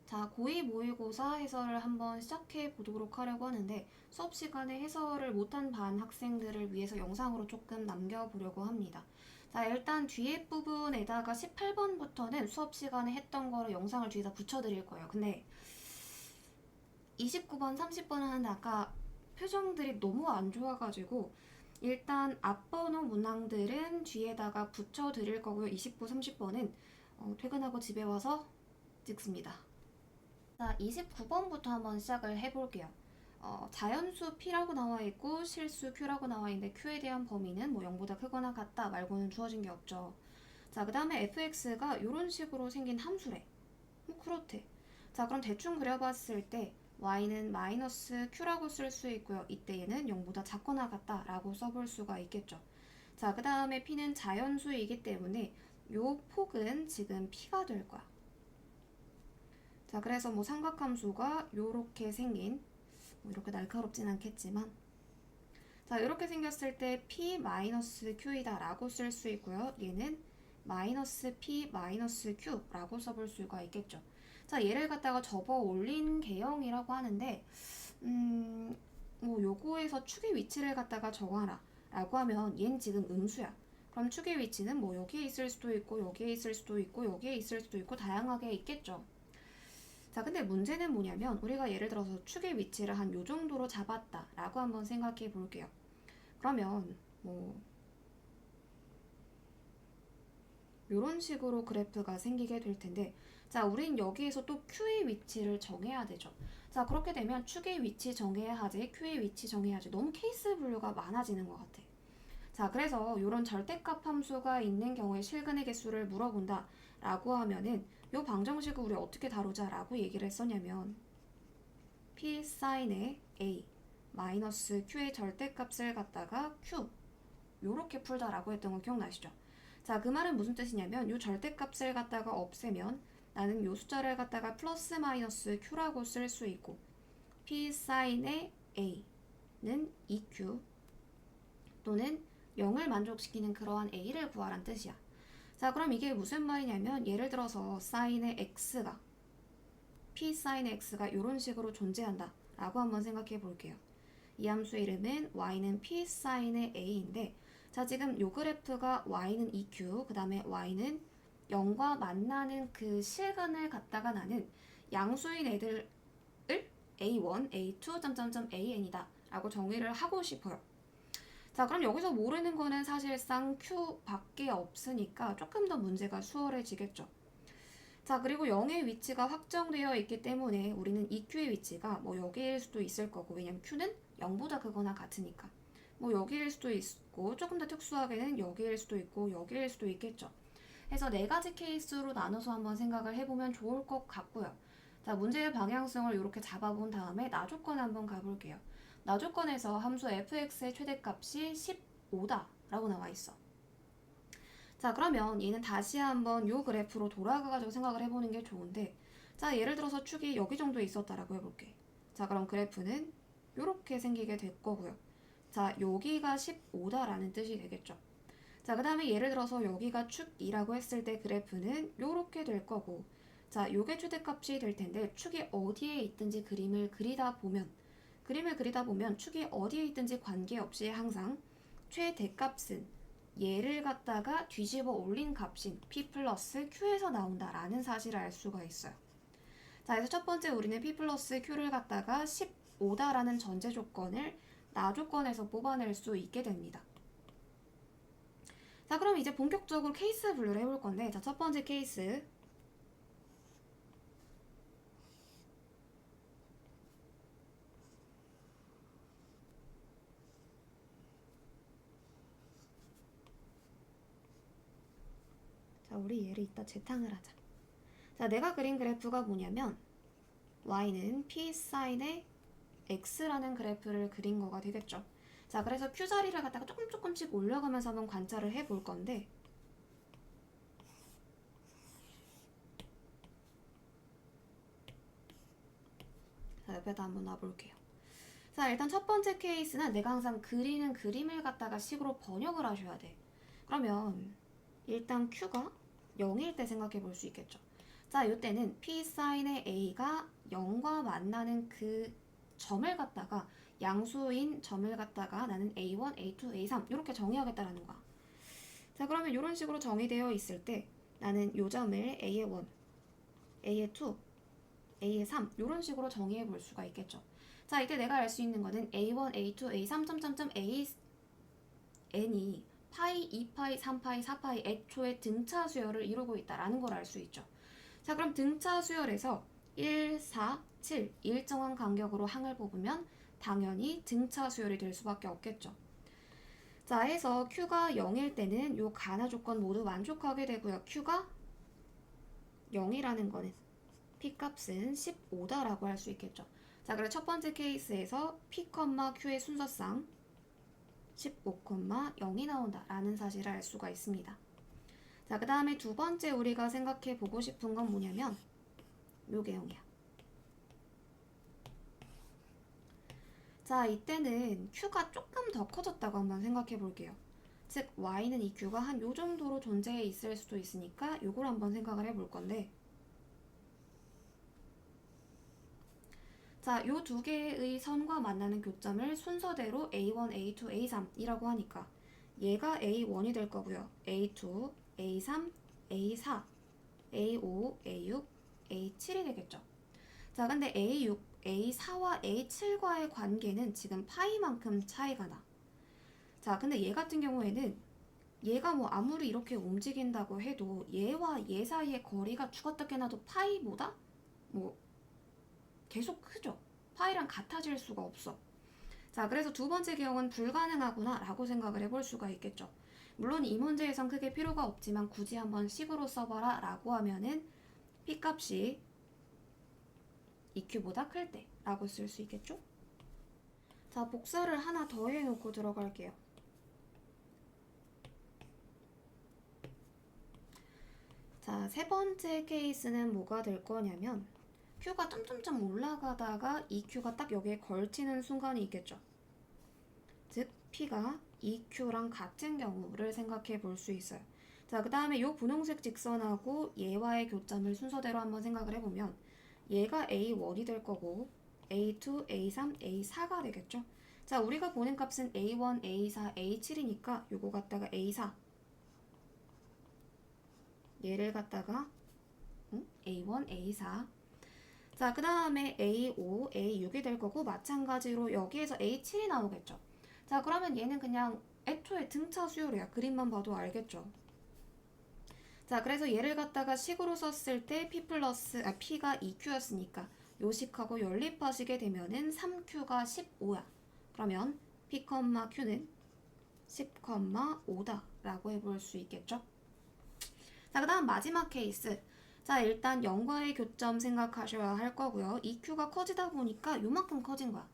자, 고2 모의고사 해설을 한번 시작해 보도록 하려고 하는데 수업 시간에 해설을 못한 반 학생들을 위해서 영상으로 조금 남겨보려고 합니다. 자, 일단 뒤에 부분에다가 18번부터는 수업 시간에 했던 거를 영상을 뒤에다 붙여드릴 거예요. 근데 29번, 30번 하는데 아까 표정들이 너무 안 좋아가지고 일단 앞번호 문항들은 뒤에다가 붙여드릴 거고요. 29, 30번은 퇴근하고 집에 와서 찍습니다. 자, 29번부터 한번 시작을 해볼게요. 자연수 P라고 나와 있고 실수 Q라고 나와 있는데 Q에 대한 범위는 뭐 0보다 크거나 같다 말고는 주어진 게 없죠. 자, 그 다음에 fx가 이런 식으로 생긴 함수래. 그렇대. 자, 그럼 대충 그려봤을 때 y는 마이너스 q라고 쓸 수 있고요. 이때 얘는 0보다 작거나 같다라고 써볼 수가 있겠죠. 자, 그 다음에 p는 자연수이기 때문에 요 폭은 지금 p가 될 거야. 자, 그래서 뭐 삼각함수가 요렇게 생긴, 뭐 이렇게 날카롭진 않겠지만, 자, 이렇게 생겼을 때 p-q이다 라고 쓸 수 있고요. 얘는 마이너스 p-q 라고 써볼 수가 있겠죠. 자, 얘를 갖다가 접어 올린 개형이라고 하는데, 뭐 요거에서 축의 위치를 갖다가 정하라 라고 하면 얘는 지금 음수야. 그럼 축의 위치는 뭐 여기에 있을 수도 있고 여기에 있을 수도 있고 여기에 있을 수도 있고 다양하게 있겠죠. 자, 근데 문제는 뭐냐면 우리가 예를 들어서 축의 위치를 한 요 정도로 잡았다 라고 한번 생각해 볼게요. 그러면 뭐 요런 식으로 그래프가 생기게 될 텐데, 자, 우린 여기에서 또 Q의 위치를 정해야 되죠. 자, 그렇게 되면 축의 위치 정해야 하지 Q의 위치 정해야 하지 너무 케이스 분류가 많아지는 것 같아. 자, 그래서 이런 절대값 함수가 있는 경우에 실근의 개수를 물어본다 라고 하면은 요 방정식을 우리 어떻게 다루자 라고 얘기를 했었냐면 P 사인의 A 마이너스 Q의 절대값을 갖다가 Q 요렇게 풀다라고 했던 거 기억나시죠? 자, 그 말은 무슨 뜻이냐면 요 절대값을 갖다가 없애면 나는 요 숫자를 갖다가 플러스 마이너스 Q라고 쓸 수 있고 P 사인의 A는 2Q 또는 0을 만족시키는 그러한 A를 구하란 뜻이야. 자, 그럼 이게 무슨 말이냐면 예를 들어서 사인의 X가 P 사인의 X가 이런 식으로 존재한다 라고 한번 생각해 볼게요. 이 함수 이름은 y는 P 사인의 A인데, 자, 지금 요 그래프가 y는 2q, 그 다음에 y는 0과 만나는 그 실근을 갖다가 나는 양수인 애들을 a1, a2, an이다 라고 정의를 하고 싶어요. 자, 그럼 여기서 모르는 거는 사실상 q밖에 없으니까 조금 더 문제가 수월해지겠죠. 자, 그리고 0의 위치가 확정되어 있기 때문에 우리는 이 q의 위치가 뭐 여기일 수도 있을 거고, 왜냐면 q는 0보다 크거나 같으니까 뭐 여기일 수도 있고, 조금 더 특수하게는 여기일 수도 있고 여기일 수도 있겠죠. 해서 네 가지 케이스로 나눠서 한번 생각을 해보면 좋을 것 같고요. 자, 문제의 방향성을 이렇게 잡아본 다음에 나조건 한번 가볼게요. 나조건에서 함수 fx의 최대값이 15다 라고 나와 있어. 자, 그러면 얘는 다시 한번 요 그래프로 돌아가가지고 생각을 해보는 게 좋은데, 자, 예를 들어서 축이 여기 정도에 있었다라고 해볼게. 자, 그럼 그래프는 요렇게 생기게 될 거고요. 자, 여기가 15다라는 뜻이 되겠죠. 자, 그 다음에 예를 들어서 여기가 축 2라고 했을 때 그래프는 요렇게 될 거고, 자, 요게 최대값이 될 텐데 축이 어디에 있든지 그림을 그리다 보면 축이 어디에 있든지 관계없이 항상 최대값은 얘를 갖다가 뒤집어 올린 값인 P 플러스 Q에서 나온다라는 사실을 알 수가 있어요. 자, 그래서 첫 번째 우리는 P 플러스 Q를 갖다가 15다라는 전제 조건을 나 조건에서 뽑아낼 수 있게 됩니다. 자, 그럼 이제 본격적으로 케이스 분류를 해볼 건데, 자, 첫 번째 케이스. 자, 우리 얘를 이따 재탕을 하자. 자, 내가 그린 그래프가 뭐냐면 y는 p 사인의 x라는 그래프를 그린 거가 되겠죠. 자, 그래서 q 자리를 갖다가 조금씩 올려가면서 한번 관찰을 해볼 건데, 자, 옆에다 한번 놔볼게요. 자, 일단 첫 번째 케이스는 내가 항상 그리는 그림을 갖다가 식으로 번역을 하셔야 돼. 그러면 일단 q가 0일 때 생각해 볼 수 있겠죠. 자, 이때는 P 사인의 A가 0과 만나는 그 점을 갖다가 양수인 점을 갖다가 나는 A1, A2, A3 이렇게 정의하겠다라는 거야. 자, 그러면 이런 식으로 정의되어 있을 때 나는 요 점을 A의 1, A의 2, A의 3 이런 식으로 정의해 볼 수가 있겠죠. 자, 이때 내가 알 수 있는 거는 A1, A2, A3, AN이 파이, 2파이, 3파이, 4파이 애초에 등차 수열을 이루고 있다라는 걸 알 수 있죠. 자, 그럼 등차 수열에서 1, 4, 7 일정한 간격으로 항을 뽑으면 당연히 등차 수열이 될 수밖에 없겠죠. 자, 해서 Q가 0일 때는 요 가나 조건 모두 만족하게 되고요. Q가 0이라는 거는 P값은 15다라고 할 수 있겠죠. 자, 그래서 첫 번째 케이스에서 P, Q의 순서상 15,0이 나온다라는 사실을 알 수가 있습니다. 자, 그 다음에 두 번째 우리가 생각해 보고 싶은 건 뭐냐면 요게 0이야. 자, 이때는 Q가 조금 더 커졌다고 한번 생각해 볼게요. 즉, Y는 이 Q가 한 요 정도로 존재해 있을 수도 있으니까 요걸 한번 생각을 해볼 건데, 자, 요 두 개의 선과 만나는 교점을 순서대로 A1, A2, A3이라고 하니까 얘가 A1이 될 거고요. A2, A3, A4, A5, A6, A7이 되겠죠. 자, 근데 A6, A4와 A7과의 관계는 지금 파이만큼 차이가 나. 자, 근데 얘 같은 경우에는 얘가 뭐 아무리 이렇게 움직인다고 해도 얘와 얘 사이의 거리가 죽었다 깨나도 파이보다 뭐 계속 크죠. 파이랑 같아질 수가 없어. 자, 그래서 두 번째 기형은 불가능하구나 라고 생각을 해볼 수가 있겠죠. 물론 이 문제에선 크게 필요가 없지만 굳이 한번 식으로 써봐라 라고 하면은 P값이 EQ보다 클 때 라고 쓸 수 있겠죠. 자, 복사를 하나 더 해놓고 들어갈게요. 자, 세 번째 케이스는 뭐가 될 거냐면 Q가 점점점 올라가다가 EQ가 딱 여기에 걸치는 순간이 있겠죠. 즉 P가 EQ랑 같은 경우를 생각해 볼 수 있어요. 자, 그 다음에 이 분홍색 직선하고 얘와의 교점을 순서대로 한번 생각을 해보면 얘가 A1이 될 거고 A2, A3, A4가 되겠죠. 자, 우리가 보는 값은 A1, A4, A7이니까 요거 갖다가 A4 얘를 갖다가 A1, A4 자, 그 다음에 A5, A6이 될 거고 마찬가지로 여기에서 A7이 나오겠죠. 자, 그러면 얘는 그냥 애초에 등차 수열이야. 그림만 봐도 알겠죠. 자, 그래서 얘를 갖다가 식으로 썼을 때 P가 2Q였으니까 요식하고 연립하시게 되면은 3Q가 15야. 그러면 P, Q는 10,5다 라고 해볼 수 있겠죠. 자, 그 다음 마지막 케이스. 자, 일단 0과의 교점 생각하셔야 할 거고요. EQ가 커지다 보니까 요만큼 커진 거야.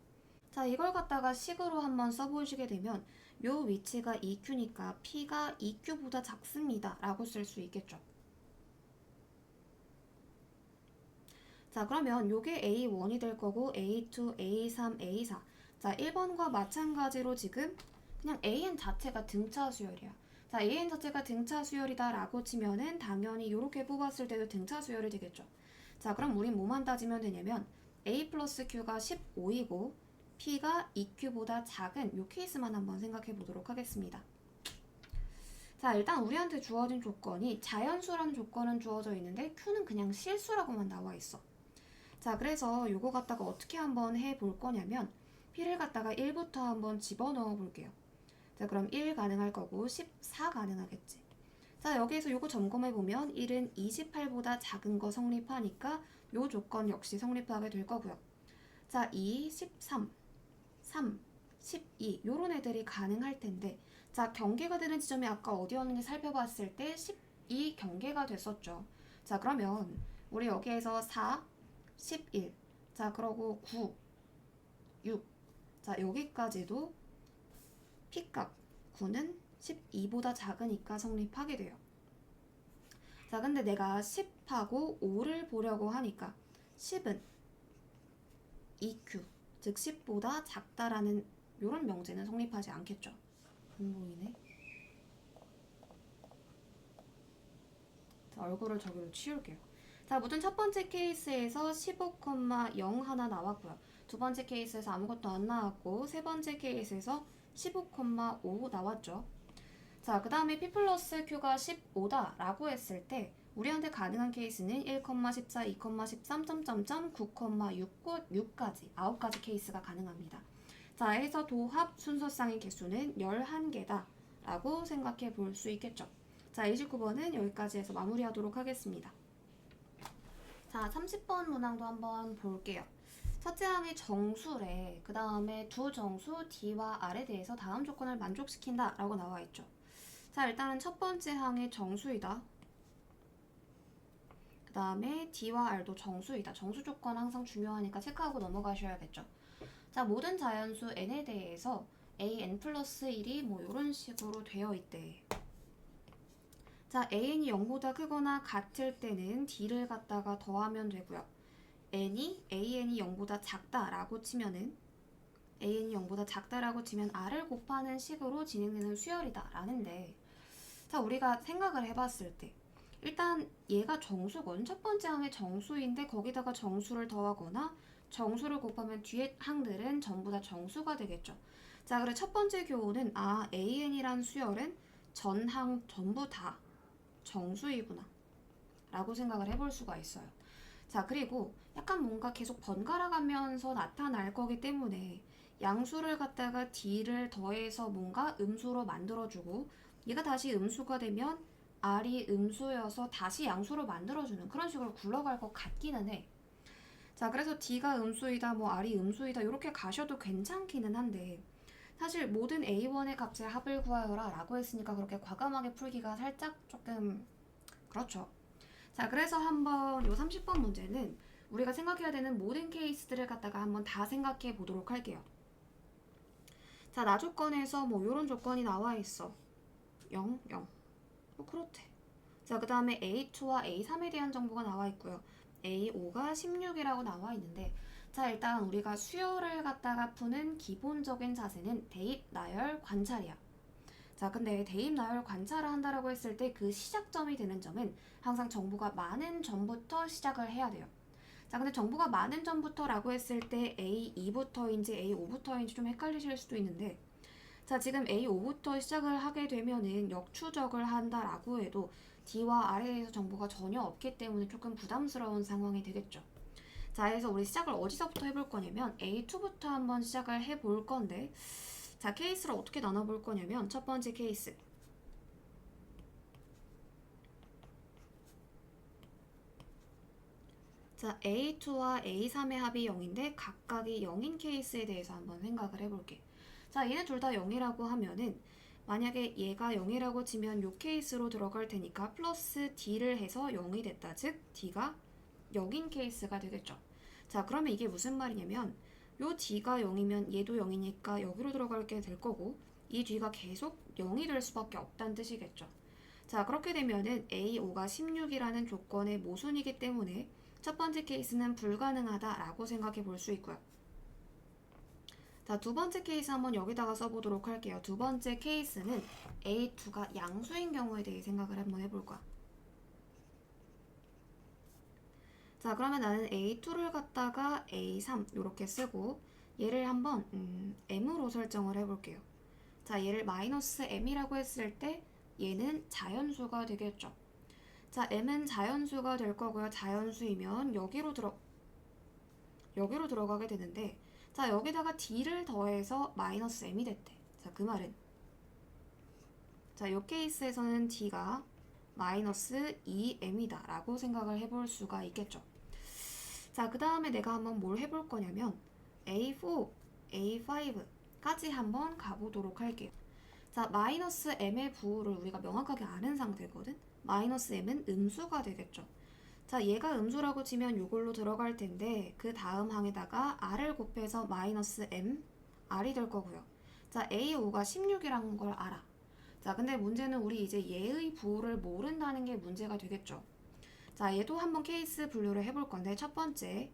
자, 이걸 갖다가 식으로 한번 써보시게 되면 요 위치가 EQ니까 P가 EQ보다 작습니다 라고 쓸 수 있겠죠. 자, 그러면 요게 A1이 될 거고 A2, A3, A4 자, 1번과 마찬가지로 지금 그냥 AN 자체가 등차 수열이야. 자, AN 자체가 등차 수열이다 라고 치면은 당연히 요렇게 뽑았을 때도 등차 수열이 되겠죠. 자, 그럼 우린 뭐만 따지면 되냐면 A 플러스 Q가 15이고 P가 EQ보다 작은 요 케이스만 한번 생각해 보도록 하겠습니다. 자, 일단 우리한테 주어진 조건이 자연수라는 조건은 주어져 있는데 Q는 그냥 실수라고만 나와 있어. 자, 그래서 요거 갖다가 어떻게 한번 해볼 거냐면 P를 갖다가 1부터 한번 집어넣어 볼게요. 자, 그럼 1 가능할 거고 14 가능하겠지. 자, 여기에서 요거 점검해 보면 1은 28보다 작은 거 성립하니까 요 조건 역시 성립하게 될 거고요. 자, 2, 13, 3, 12 요런 애들이 가능할 텐데 자, 경계가 되는 지점이 아까 어디였는지 살펴봤을 때 12 경계가 됐었죠. 자, 그러면 우리 여기에서 4, 11 자, 그러고 9, 6 자, 여기까지도 P값 9는 12보다 작으니까 성립하게 돼요. 자, 근데 내가 10하고 5를 보려고 하니까 10은 EQ 즉 10보다 작다라는 이런 명제는 성립하지 않겠죠. 안 보이네. 자, 얼굴을 저기로 치울게요. 자, 무튼 첫 번째 케이스에서 15,0 하나 나왔고요. 두 번째 케이스에서 아무것도 안 나왔고, 세 번째 케이스에서 15,5 나왔죠. 자, 그 다음에 P 플러스 Q가 15다 라고 했을 때 우리한테 가능한 케이스는 1,14, 2,13, 9,6까지 9가지 케이스가 가능합니다. 자, 해서 도합 순서쌍의 개수는 11개다 라고 생각해 볼 수 있겠죠. 자, 29번은 여기까지 해서 마무리하도록 하겠습니다. 자, 30번 문항도 한번 볼게요. 첫째 항의 정수래. 그 다음에 두 정수 D와 R에 대해서 다음 조건을 만족시킨다 라고 나와 있죠. 자, 일단은 첫 번째 항의 정수이다. 그 다음에 D와 R도 정수이다. 정수 조건 항상 중요하니까 체크하고 넘어가셔야겠죠. 자, 모든 자연수 n에 대해서 an 플러스 1이 뭐 이런 식으로 되어 있대. 자, an이 0보다 크거나 같을 때는 d를 갖다가 더하면 되고요. an이 0보다 작다라고 치면은 an이 0보다 작다라고 치면 r을 곱하는 식으로 진행되는 수열이다 라는데, 자, 우리가 생각을 해봤을 때 일단 얘가 정수거든. 첫 번째 항의 정수인데 거기다가 정수를 더하거나 정수를 곱하면 뒤에 항들은 전부 다 정수가 되겠죠. 자, 그래 첫 번째 교훈은 an이란 수열은 전항 전부 다 정수이구나 라고 생각을 해볼 수가 있어요. 자, 그리고 약간 뭔가 계속 번갈아 가면서 나타날 거기 때문에 양수를 갖다가 d를 더해서 뭔가 음수로 만들어주고 얘가 다시 음수가 되면 r이 음수여서 다시 양수로 만들어주는 그런 식으로 굴러갈 것 같기는 해. 자, 그래서 d가 음수이다, 뭐 r이 음수이다 이렇게 가셔도 괜찮기는 한데 사실 모든 a1의 값의 합을 구하여라 라고 했으니까 그렇게 과감하게 풀기가 살짝 조금 그렇죠. 자, 그래서 한번 요 30번 문제는 우리가 생각해야 되는 모든 케이스들을 갖다가 한번 다 생각해 보도록 할게요. 자, 나 조건에서 뭐 요런 조건이 나와 있어. 0, 0. 뭐 그렇대. 자, 그 다음에 A2와 A3에 대한 정보가 나와 있고요. A5가 16이라고 나와 있는데, 자, 일단 우리가 수열을 갖다가 푸는 기본적인 자세는 대입, 나열, 관찰이야. 자, 근데 대입, 나열, 관찰을 한다라고 했을 때 그 시작점이 되는 점은 항상 정보가 많은 점부터 시작을 해야 돼요. 자, 근데 정보가 많은 점부터라고 했을 때 A2부터인지 A5부터인지 좀 헷갈리실 수도 있는데, 자, 지금 A5부터 시작을 하게 되면은 역추적을 한다라고 해도 D와 R에 대해서 정보가 전혀 없기 때문에 조금 부담스러운 상황이 되겠죠. 자, 그래서 우리 시작을 어디서부터 해볼 거냐면 A2부터 한번 시작을 해볼 건데, 자, 케이스를 어떻게 나눠볼 거냐면 첫 번째 케이스. 자, A2와 A3의 합이 0인데 각각이 0인 케이스에 대해서 한번 생각을 해볼게. 자, 얘네 둘 다 0이라고 하면은 만약에 얘가 0이라고 치면 요 케이스로 들어갈 테니까 플러스 D를 해서 0이 됐다. 즉 D가 0인 케이스가 되겠죠. 자, 그러면 이게 무슨 말이냐면 요 D가 0이면 얘도 0이니까 여기로 들어가게 될 거고 이 D가 계속 0이 될 수밖에 없다는 뜻이겠죠. 자, 그렇게 되면은 A5가 16이라는 조건의 모순이기 때문에 첫 번째 케이스는 불가능하다라고 생각해 볼 수 있고요. 자, 두 번째 케이스 한번 여기다가 써보도록 할게요. 두 번째 케이스는 A2가 양수인 경우에 대해 생각을 한번 해볼 거야. 자, 그러면 나는 A2를 갖다가 A3 이렇게 쓰고 얘를 한번 M으로 설정을 해볼게요. 자, 얘를 마이너스 M이라고 했을 때 얘는 자연수가 되겠죠. 자, M은 자연수가 될 거고요. 자연수이면 여기로 들어가게 되는데, 자, 여기다가 D를 더해서 마이너스 M이 됐대. 자, 그 말은 자, 이 케이스에서는 D가 마이너스 2M이다 라고 생각을 해볼 수가 있겠죠. 자, 그 다음에 내가 한번 뭘 해볼 거냐면 A4, A5까지 한번 가보도록 할게요. 자, 마이너스 M의 부호를 우리가 명확하게 아는 상태거든. 마이너스 M은 음수가 되겠죠. 자, 얘가 음수라고 치면 이걸로 들어갈 텐데 그 다음 항에다가 R을 곱해서 마이너스 M, R이 될 거고요. 자, A5가 16이라는 걸 알아. 자, 근데 문제는 우리 이제 얘의 부호를 모른다는 게 문제가 되겠죠. 자, 얘도 한번 케이스 분류를 해볼 건데 첫 번째,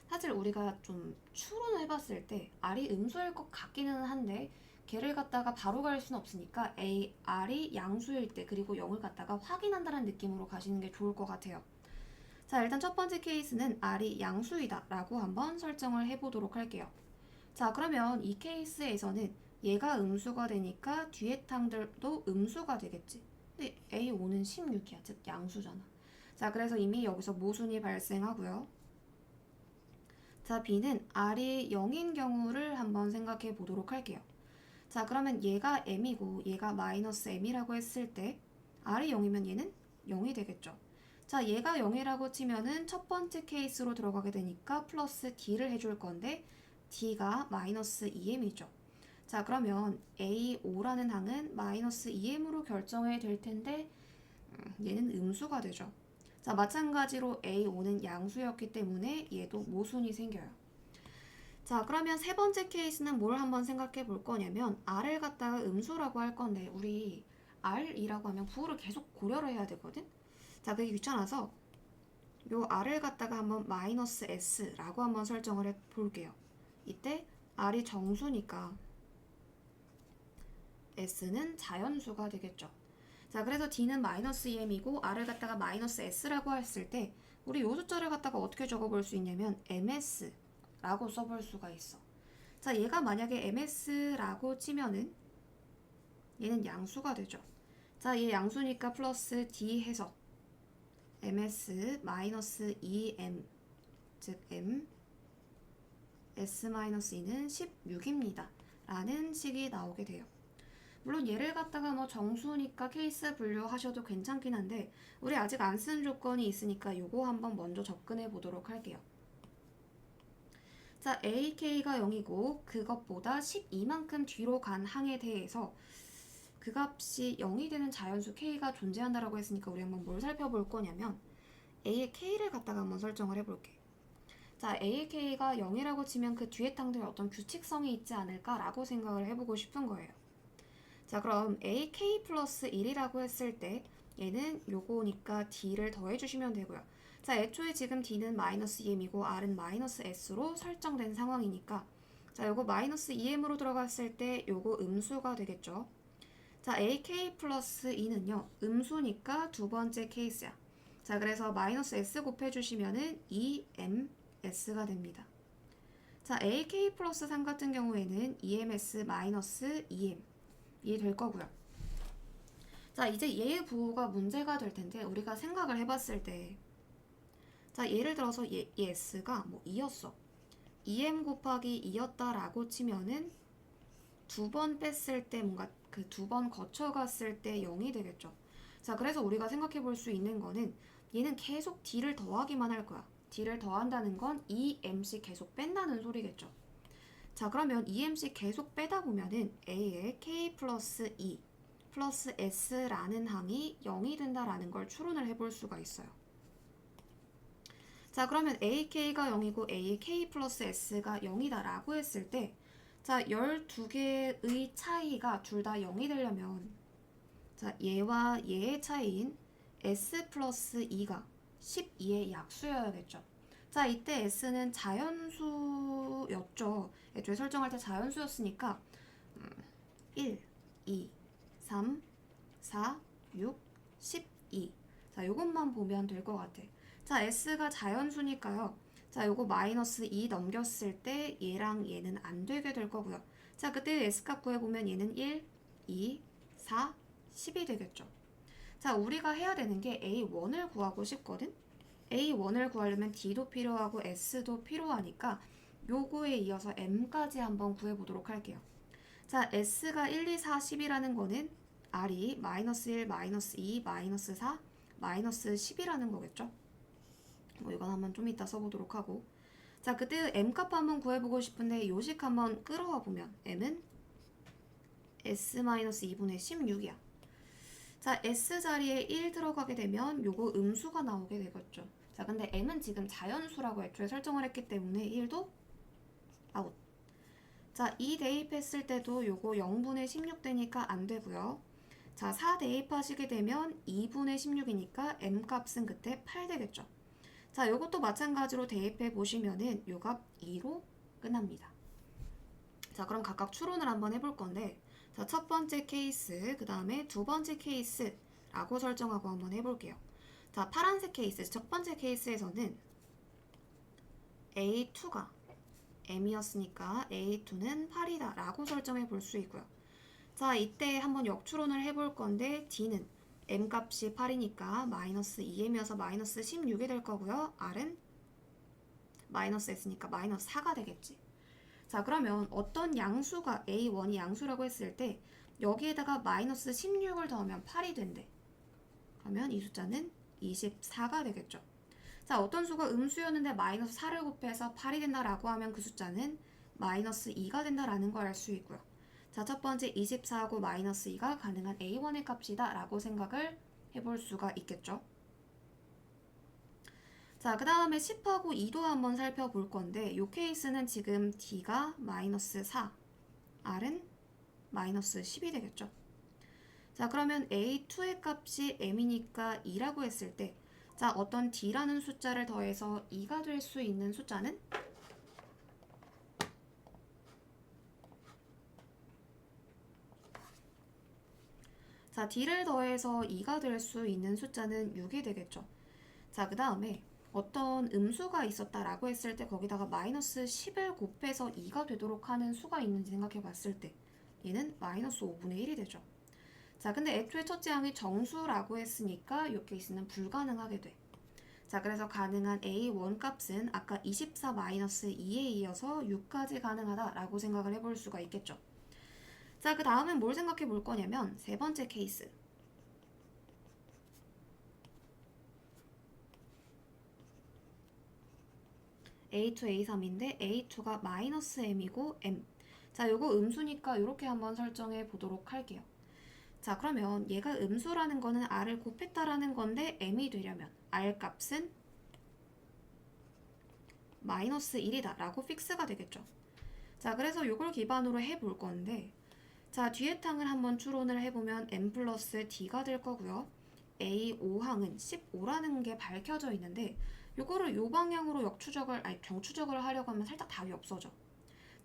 사실 우리가 좀 추론을 해봤을 때 R이 음수일 것 같기는 한데 걔를 갖다가 바로 갈 수는 없으니까 R이 양수일 때 그리고 0을 갖다가 확인한다는 느낌으로 가시는 게 좋을 것 같아요. 자, 일단 첫 번째 케이스는 R이 양수이다 라고 한번 설정을 해보도록 할게요. 자, 그러면 이 케이스에서는 얘가 음수가 되니까 뒤에 탕들도 음수가 되겠지. 근데 A5는 16이야. 즉 양수잖아. 자, 그래서 이미 여기서 모순이 발생하고요. 자, B는 R이 0인 경우를 한번 생각해 보도록 할게요. 자, 그러면 얘가 M이고 얘가 마이너스 M이라고 했을 때 R이 0이면 얘는 0이 되겠죠. 자, 얘가 0이라고 치면은 첫 번째 케이스로 들어가게 되니까 플러스 D를 해줄 건데 D가 마이너스 2M이죠. 자, 그러면 A5라는 항은 마이너스 2M으로 결정이 될 텐데 얘는 음수가 되죠. 자, 마찬가지로 A5는 양수였기 때문에 얘도 모순이 생겨요. 자, 그러면 세 번째 케이스는 뭘 한번 생각해 볼 거냐면 R을 갖다가 음수라고 할 건데 우리 R이라고 하면 부호를 계속 고려를 해야 되거든? 자, 그게 귀찮아서 요 R을 갖다가 한번 마이너스 S라고 한번 설정을 해 볼게요. 이때 R이 정수니까 S는 자연수가 되겠죠. 자, 그래서 D는 마이너스 2M이고 R을 갖다가 마이너스 S라고 했을 때 우리 요 숫자를 갖다가 어떻게 적어볼 수 있냐면 MS라고 써볼 수가 있어. 자, 얘가 만약에 MS라고 치면은 얘는 양수가 되죠. 자, 얘 양수니까 플러스 D 해서 MS 마이너스 2M 즉 M S-2는 16입니다. 라는 식이 나오게 돼요. 물론 얘를 갖다가 뭐 정수니까 케이스 분류하셔도 괜찮긴 한데 우리 아직 안 쓴 조건이 있으니까 요거 한번 먼저 접근해 보도록 할게요. 자, AK가 0이고 그것보다 12만큼 뒤로 간 항에 대해서 그 값이 0이 되는 자연수 K가 존재한다라고 했으니까 우리 한번 뭘 살펴볼 거냐면 A의 K를 갖다가 한번 설정을 해볼게. 자, A의 K가 0이라고 치면 그 뒤에 땅들에 어떤 규칙성이 있지 않을까라고 생각을 해보고 싶은 거예요. 자, 그럼 AK 플러스 1이라고 했을 때 얘는 요거니까 D를 더해주시면 되고요. 자, 애초에 지금 D는 마이너스 2M이고 R은 마이너스 S로 설정된 상황이니까 자, 요거 마이너스 2M으로 들어갔을 때 요거 음수가 되겠죠. 자, AK 플러스 2는요 음수니까 두 번째 케이스야. 자, 그래서 마이너스 S 곱해주시면은 2MS가 됩니다. 자, AK 플러스 3 같은 경우에는 EMS 마이너스 2M 이 될 거고요. 자, 이제 얘의 부호가 문제가 될 텐데 우리가 생각을 해봤을 때 자, 예를 들어서 얘 S가 뭐 2였어. 2M 곱하기 2였다라고 치면은 두 번 뺐을 때 뭔가 그 두 번 거쳐갔을 때 0이 되겠죠. 자, 그래서 우리가 생각해 볼 수 있는 거는 얘는 계속 D를 더하기만 할 거야. D를 더한다는 건 2MC 계속 뺀다는 소리겠죠. 자, 그러면 EMC 계속 빼다 보면은 A의 K 플러스 2 플러스 S라는 항이 0이 된다라는 걸 추론을 해볼 수가 있어요. 자, 그러면 AK가 0이고 A의 K 플러스 S가 0이다 라고 했을 때 자, 12개의 차이가 둘 다 0이 되려면 자, 얘와 얘의 차이인 S 플러스 2가 12의 약수여야겠죠. 자, 이때 S는 자연수였죠. 애초에 설정할 때 자연수였으니까 1, 2, 3, 4, 6, 12. 자, 요것만 보면 될 것 같아. 자, S가 자연수니까요. 자, 요거 마이너스 2 넘겼을 때 얘랑 얘는 안 되게 될 거고요. 자, 그때 S값 구해보면 얘는 1, 2, 4, 10이 되겠죠. 자, 우리가 해야 되는 게 A1을 구하고 싶거든? A1을 구하려면 D도 필요하고 S도 필요하니까 요거에 이어서 M까지 한번 구해보도록 할게요. 자, S가 1, 2, 4, 10이라는 거는 R이 마이너스 1, 마이너스 2, 마이너스 4, 마이너스 10이라는 거겠죠? 뭐 이건 한번 좀 이따 써보도록 하고 자, 그때 M값 한번 구해보고 싶은데 요식 한번 끌어와 보면 M은 S-2분의 16이야. 자, S 자리에 1 들어가게 되면 요거 음수가 나오게 되겠죠. 자, 근데 M은 지금 자연수라고 애초에 설정을 했기 때문에 1도 아웃. 자, 2 대입했을 때도 요거 0분의 16 되니까 안 되고요. 자, 4 대입하시게 되면 2분의 16이니까 M 값은 그때 8 되겠죠. 자, 요것도 마찬가지로 대입해 보시면은 요 값 2로 끝납니다. 자, 그럼 각각 추론을 한번 해볼 건데 자, 첫 번째 케이스, 그 다음에 두 번째 케이스라고 설정하고 한번 해볼게요. 자, 파란색 케이스, 첫 번째 케이스에서는 A2가 M이었으니까 A2는 8이다 라고 설정해 볼 수 있고요. 자, 이때 한번 역추론을 해볼 건데 D는 M 값이 8이니까 마이너스 2M이어서 마이너스 16이 될 거고요. R은 마이너스 S니까 마이너스 4가 되겠지. 자, 그러면 어떤 양수가 A1이 양수라고 했을 때 여기에다가 마이너스 16을 더하면 8이 된대. 그러면 이 숫자는 24가 되겠죠. 자, 어떤 수가 음수였는데 마이너스 4를 곱해서 8이 된다라고 하면 그 숫자는 마이너스 2가 된다라는 걸 알 수 있고요. 자, 첫 번째 24하고 마이너스 2가 가능한 A1의 값이다 라고 생각을 해볼 수가 있겠죠. 자, 그 다음에 10하고 2도 한번 살펴볼 건데 이 케이스는 지금 D가 마이너스 4, R은 마이너스 10이 되겠죠. 자, 그러면 A2의 값이 M이니까 2라고 했을 때 자, 어떤 D라는 숫자를 더해서 2가 될 수 있는 숫자는 자, D를 더해서 2가 될 수 있는 숫자는 6이 되겠죠. 자, 그 다음에 어떤 음수가 있었다라고 했을 때 거기다가 마이너스 10을 곱해서 2가 되도록 하는 수가 있는지 생각해 봤을 때 얘는 마이너스 5분의 1이 되죠. 자, 근데 애초에 첫째 항이 정수라고 했으니까 이 케이스는 불가능하게 돼. 자, 그래서 가능한 A1 값은 아까 24 마이너스 2에 이어서 6까지 가능하다라고 생각을 해볼 수가 있겠죠. 자, 그 다음은 뭘 생각해 볼 거냐면 세 번째 케이스. A2, A3인데 A2가 마이너스 M이고 M. 자, 요거 음수니까 이렇게 한번 설정해 보도록 할게요. 자, 그러면 얘가 음수라는 거는 R을 곱했다라는 건데 M이 되려면 R 값은 마이너스 1이다 라고 픽스가 되겠죠. 자, 그래서 이걸 기반으로 해볼 건데 자, 뒤에 항을 한번 추론을 해보면 M 플러스 D가 될 거고요. A5항은 15라는 게 밝혀져 있는데 요거를 요 방향으로 정추적을 하려고 하면 살짝 답이 없어져.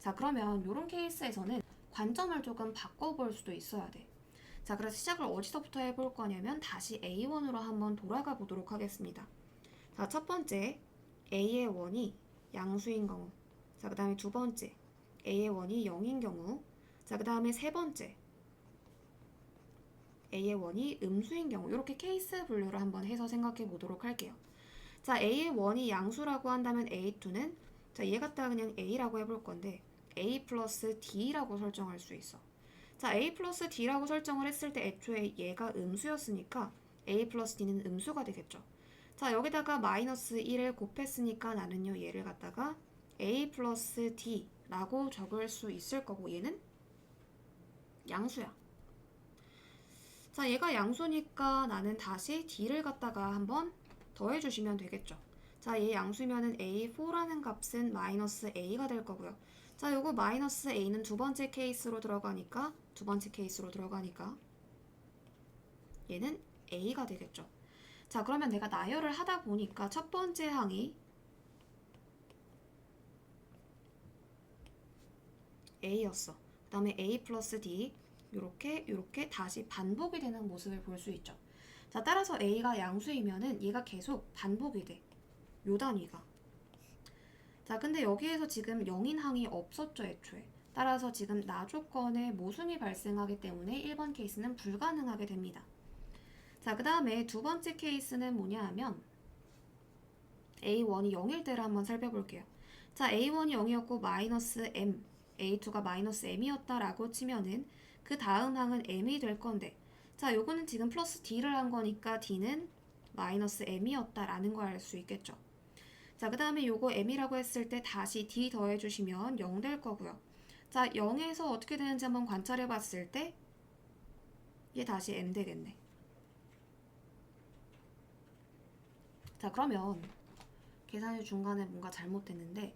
자, 그러면 요런 케이스에서는 관점을 조금 바꿔볼 수도 있어야 돼. 자, 그래서 시작을 어디서부터 해볼 거냐면 다시 A1으로 한번 돌아가 보도록 하겠습니다. 자, 첫 번째 A의 원이 양수인 경우, 자, 그 다음에 두 번째 A의 원이 0인 경우, 자, 그 다음에 세 번째 A의 원이 음수인 경우, 이렇게 케이스 분류를 한번 해서 생각해 보도록 할게요. 자, A의 원이 양수라고 한다면 A2는 자, 얘 갖다가 그냥 A라고 해볼 건데 A 플러스 D라고 설정할 수 있어. 자, A 플러스 D라고 설정을 했을 때 애초에 얘가 음수였으니까 A 플러스 D는 음수가 되겠죠. 자, 여기다가 마이너스 1을 곱했으니까 나는요 얘를 갖다가 A 플러스 D라고 적을 수 있을 거고 얘는 양수야. 자, 얘가 양수니까 나는 다시 D를 갖다가 한번 더해주시면 되겠죠. 자, 얘 양수면은 A4라는 값은 마이너스 A가 될 거고요. 자, 요거 마이너스 A는 두 번째 케이스로 들어가니까 얘는 A가 되겠죠. 자, 그러면 내가 나열을 하다 보니까 첫 번째 항이 A였어. 그 다음에 A 플러스 D 요렇게 다시 반복이 되는 모습을 볼 수 있죠. 자, 따라서 A가 양수이면은 얘가 계속 반복이 돼. 요 단위가. 자, 근데 여기에서 지금 0인 항이 없었죠, 애초에. 따라서 지금 나 조건에 모순이 발생하기 때문에 1번 케이스는 불가능하게 됩니다. 자, 그 다음에 두 번째 케이스는 뭐냐 하면 A1이 0일 때를 한번 살펴볼게요. 자, A1이 0이었고 마이너스 M, A2가 마이너스 M이었다라고 치면은 그 다음 항은 M이 될 건데 자, 요거는 지금 플러스 D를 한 거니까 D는 마이너스 M이었다라는 걸 알 수 있겠죠. 자, 그 다음에 요거 M이라고 했을 때 다시 D 더해주시면 0 될 거고요. 자, 0에서 어떻게 되는지 한번 관찰해 봤을 때 얘 다시 M 되겠네. 자, 그러면 계산의 중간에 뭔가 잘못됐는데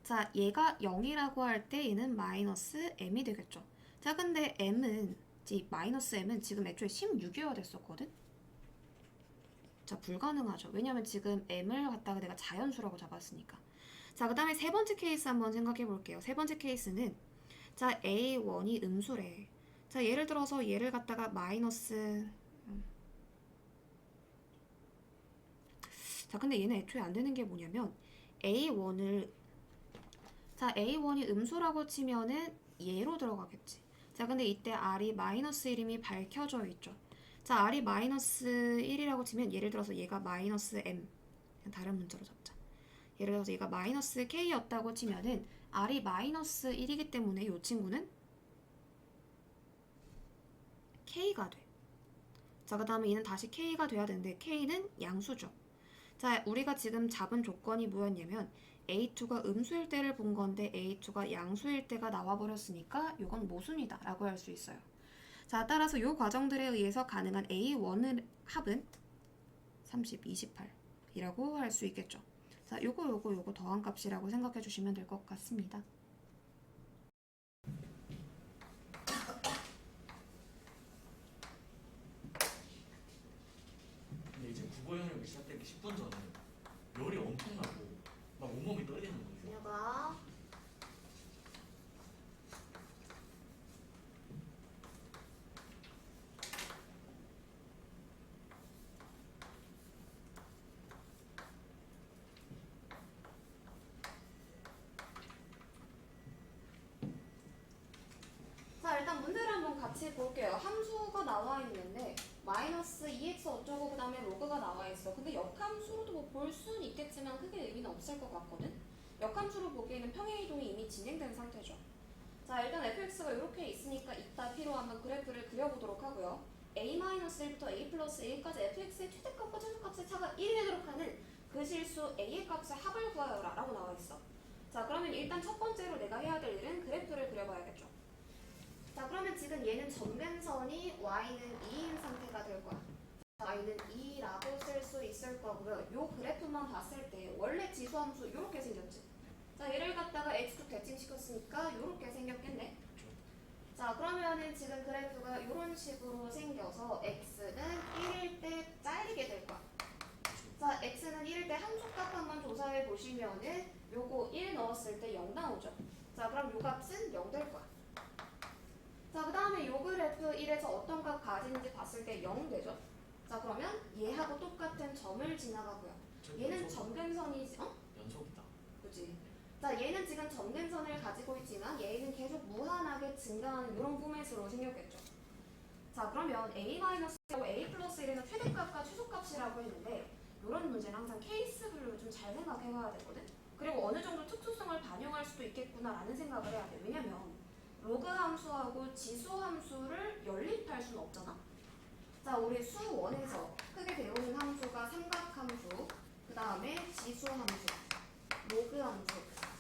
자, 얘가 0이라고 할 때 얘는 마이너스 M이 되겠죠. 자, 근데 마이너스 M은 지금 애초에 16이어야 됐었거든? 자, 불가능하죠. 왜냐면 지금 M을 갖다가 내가 자연수라고 잡았으니까. 자, 그 다음에 세 번째 케이스 한번 생각해 볼게요. 세 번째 케이스는 자, A1이 음수래. 자, 예를 들어서 얘를 갖다가 마이너스 자, 근데 얘는 애초에 안 되는 게 뭐냐면 A1을 자, A1이 음수라고 치면은 얘로 들어가겠지. 자, 근데 이때 R이 마이너스 1임이 밝혀져 있죠. 자, R이 마이너스 1이라고 치면 예를 들어서 얘가 마이너스 M. 그냥 다른 문자로 잡자. 예를 들어서 얘가 마이너스 K였다고 치면은 R이 마이너스 1이기 때문에 이 친구는 K가 돼. 자, 그 다음에 얘는 다시 K가 돼야 되는데 K는 양수죠. 자, 우리가 지금 잡은 조건이 뭐였냐면 A2가 음수일 때를 본 건데 A2가 양수일 때가 나와버렸으니까 이건 모순이다 라고 할 수 있어요. 자, 따라서 이 과정들에 의해서 가능한 A1의 합은 30, 28이라고 할 수 있겠죠. 자, 요거 더한 값이라고 생각해 주시면 될 것 같습니다. 근데 이제 국어 영역이 시작되기 10분 전에 열이 엄청나고 막 온몸이 떨리는 거죠. 얘가 자, 일단 문제를 한번 같이 볼게요. 함수가 나와 있는데 마이너스 2x 어쩌고 그 다음에 로그가 나와 있어. 근데 역함수로도 뭐 볼 수는 있겠지만 크게 의미는 없을 것 같거든. 역함수로 보기에는 평행이동이 이미 진행된 상태죠. 자, 일단 fx가 이렇게 있으니까 이따 필요하면 그래프를 그려보도록 하고요. a-1부터 a 플러스 1까지 fx의 최대값과 최소값의 차가 1이 되도록 하는 그 실수 a의 값의 합을 구하여라 라고 나와 있어. 자, 그러면 일단 첫 번째로 내가 해야 될 일은 그래프를 그려봐야겠죠. 자, 그러면 지금 얘는 전면선이 y는 2인 상태가 될 거야. y는 2라고 쓸 수 있을 거고요. 요 그래프만 봤을 때 원래 지수함수 요렇게 생겼지. 자, 얘를 갖다가 x축 대칭시켰으니까 요렇게 생겼겠네. 자, 그러면은 지금 그래프가 요런 식으로 생겨서 x는 1일 때 잘리게 될 거야. 자, x는 1일 때 함수값 한번 조사해 보시면은 요거 1 넣었을 때 0 나오죠. 자, 그럼 요 값은 0 될 거야. 자, 그 다음에 요 그래프 1에서 어떤 값 가지는지 봤을 때 0 되죠? 자, 그러면 얘하고 똑같은 점을 지나가고요. 얘는 점근선이지, 연속이다. 그치? 자, 얘는 지금 점근선을 가지고 있지만 얘는 계속 무한하게 증가하는 이런 포맷으로 생겼겠죠. 자, 그러면 a-하고 a 플러스 1에는 최대값과 최소값이라고 했는데 이런 문제는 항상 케이스 분류를 좀 잘 생각해 봐야 되거든? 그리고 어느 정도 특수성을 반영할 수도 있겠구나라는 생각을 해야 돼. 왜냐면 로그 함수하고 지수 함수를 연립할 수는 없잖아. 자, 우리 수1에서 크게 배우는 함수가 삼각함수, 그 다음에 지수 함수, 로그 함수